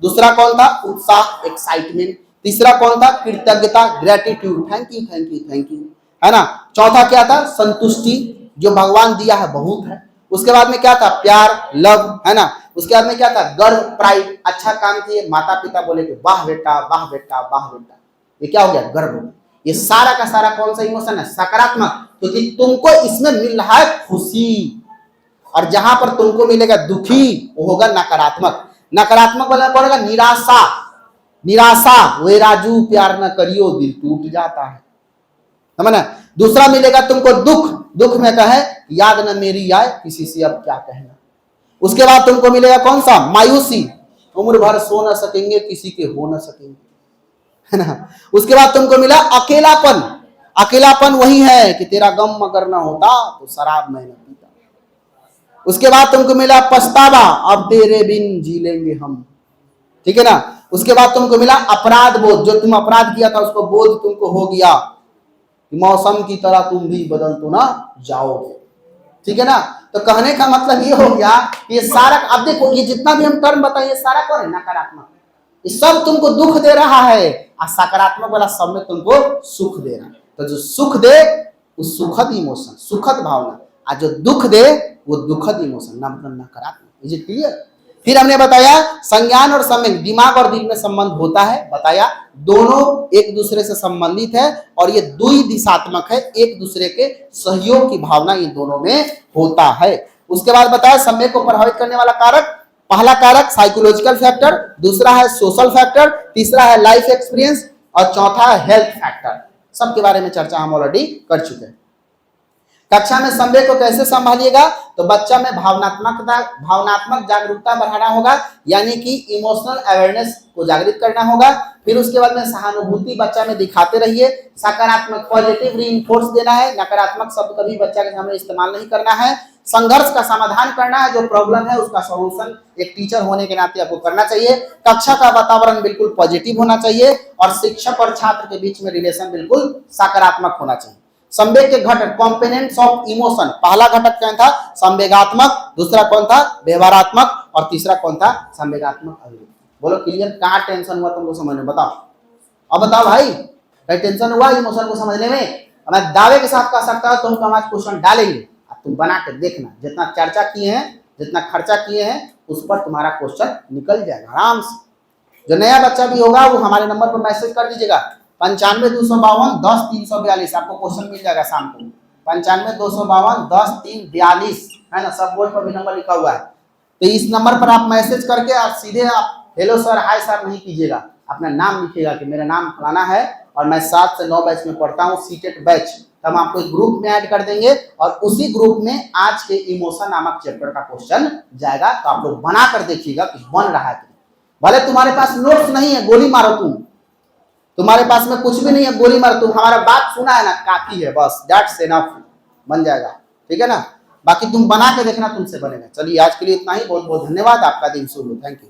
दूसरा कौन था? उत्साह, एक्साइटमेंट। तीसरा कौन था? कृतज्ञता, gratitude, thank you thank you thank you, है ना। चौथा क्या था? संतुष्टि, जो भगवान दिया है बहुत है। उसके बाद में क्या था? प्यार, लव, है ना। उसके बाद में क्या था? गर्व, प्राइड, अच्छा काम किए, माता पिता बोले कि वाह बेटा वाह बेटा वाह बेटा, ये क्या हो गया? गर्व। ये सारा का सारा कौन सा इमोशन है? सकारात्मक, क्योंकि तुमको इसमें मिल रहा है खुशी। और जहां पर तुमको मिलेगा दुखी, वो होगा नकारात्मक। नकारात्मक वाला कौन होगा? निराशा। निराशा, वे राजू प्यार न करियो दिल टूट जाता है, समझना। दूसरा मिलेगा तुमको दुख। दुख में कहे याद न मेरी आए किसी से अब क्या कहना। उसके बाद तुमको मिलेगा कौन सा? मायूसी, उम्र भर सो न सकेंगे किसी के हो न सकेंगे, है ना। उसके बाद तुमको मिला अकेलापन। अकेलापन वही है कि तेरा गम अगर ना होता तो शराब मैं न पीता। उसके बाद तुमको मिला पछतावा, अब तेरे बिन जी लेंगे हम, ठीक है ना। उसके बाद तुमको मिला अपराध बोध, जो तुम अपराध किया था उसको बोध तुमको हो गया, मौसम की तरह तुम भी बदल तो ना जाओगे, ठीक है ना। तो कहने का मतलब ये हो गया, ये सारा, अब देखो ये जितना भी हम टर्म बताए ये सारा कौन है? नकारात्मक। ये सब तुमको दुख दे रहा है, और सकारात्मक वाला सब में तुमको सुख दे रहा है। तो जो सुख दे वो सुखद इमोशन, सुखद भावना, और जो दुख दे वो दुखद इमोशन, मतलब नकारात्मक। Is it clear? फिर हमने बताया संज्ञान और संवेग, दिमाग और दिल में संबंध होता है, बताया दोनों एक दूसरे से संबंधित है और ये द्विदिशात्मक है, एक दूसरे के सहयोग की भावना ये दोनों में होता है। उसके बाद बताया संवेग को प्रभावित करने वाला कारक, पहला कारक साइकोलॉजिकल फैक्टर, दूसरा है सोशल फैक्टर, तीसरा है लाइफ एक्सपीरियंस और चौथा है हेल्थ फैक्टर। सबके बारे में चर्चा हम ऑलरेडी कर चुके हैं। कक्षा में संवेग को कैसे संभालिएगा, तो बच्चा में भावनात्मक जागरूकता बढ़ाना होगा, यानी कि इमोशनल अवेयरनेस को जागृत करना होगा। फिर उसके बाद में सहानुभूति बच्चा में दिखाते रहिए, सकारात्मक पॉजिटिव रीइंफोर्स देना है, नकारात्मक शब्द कभी बच्चा के सामने इस्तेमाल नहीं करना है। संघर्ष का समाधान करना है, जो प्रॉब्लम है उसका सॉल्यूशन एक टीचर होने के नाते आपको करना चाहिए। कक्षा का वातावरण बिल्कुल पॉजिटिव होना चाहिए और शिक्षक और छात्र के बीच में रिलेशन बिल्कुल सकारात्मक होना चाहिए। संवेग के घटक कंपोनेंट्स ऑफ इमोशन, पहला घटक क्या था, संवेगात्मक, दूसरा कौन था, व्यवहारात्मक, और तीसरा कौन था, संवेगात्मक अभिव्यक्ति। बोलो क्लियर, कहाँ टेंशन हुआ तुमको समझ में, बताओ। अब बताओ भाई, कहीं टेंशन हुआ इमोशन को समझने में? मैं दावे के साथ कह सकता हूं तुम हम आज क्वेश्चन डालेंगे, अब तुम बना के देखना, जितना चर्चा किए हैं, जितना खर्चा किए हैं, उस पर तुम्हारा क्वेश्चन निकल जाएगा आराम से। जो नया बच्चा भी होगा वो हमारे नंबर पर मैसेज कर दीजिएगा, 95-252-10-342, आपको क्वेश्चन मिल जाएगा शाम को। 95-252-10-342 है ना, सब बोर्ड पर भी नंबर लिखा हुआ है। तो इस नंबर पर आप मैसेज करके आप सीधे आप हेलो सर, हाय सर नहीं कीजिएगा, अपना नाम लिखिएगा कि मेरा नाम फलाना है और मैं 7 से 9 बैच में पढ़ता हूँ, सीटेट बैच। हम आपको एक ग्रुप में ऐड कर देंगे और उसी ग्रुप में आज के इमोशन नामक चैप्टर का क्वेश्चन जाएगा। तो आप लोग बना कर देखिएगा कि बन रहा है। भले तुम्हारे पास नोट्स नहीं है, गोली मारो, तुम्हारे पास में कुछ भी नहीं है, गोली मारो, तुम हमारा बात सुना है ना, काफी है, बस दैट्स इनफ, बन जाएगा। ठीक है ना, बाकी तुम बना के देखना, तुमसे बनेगा। चलिए आज के लिए इतना ही, बहुत बहुत धन्यवाद, आपका दिन शुभ हो, थैंक यू।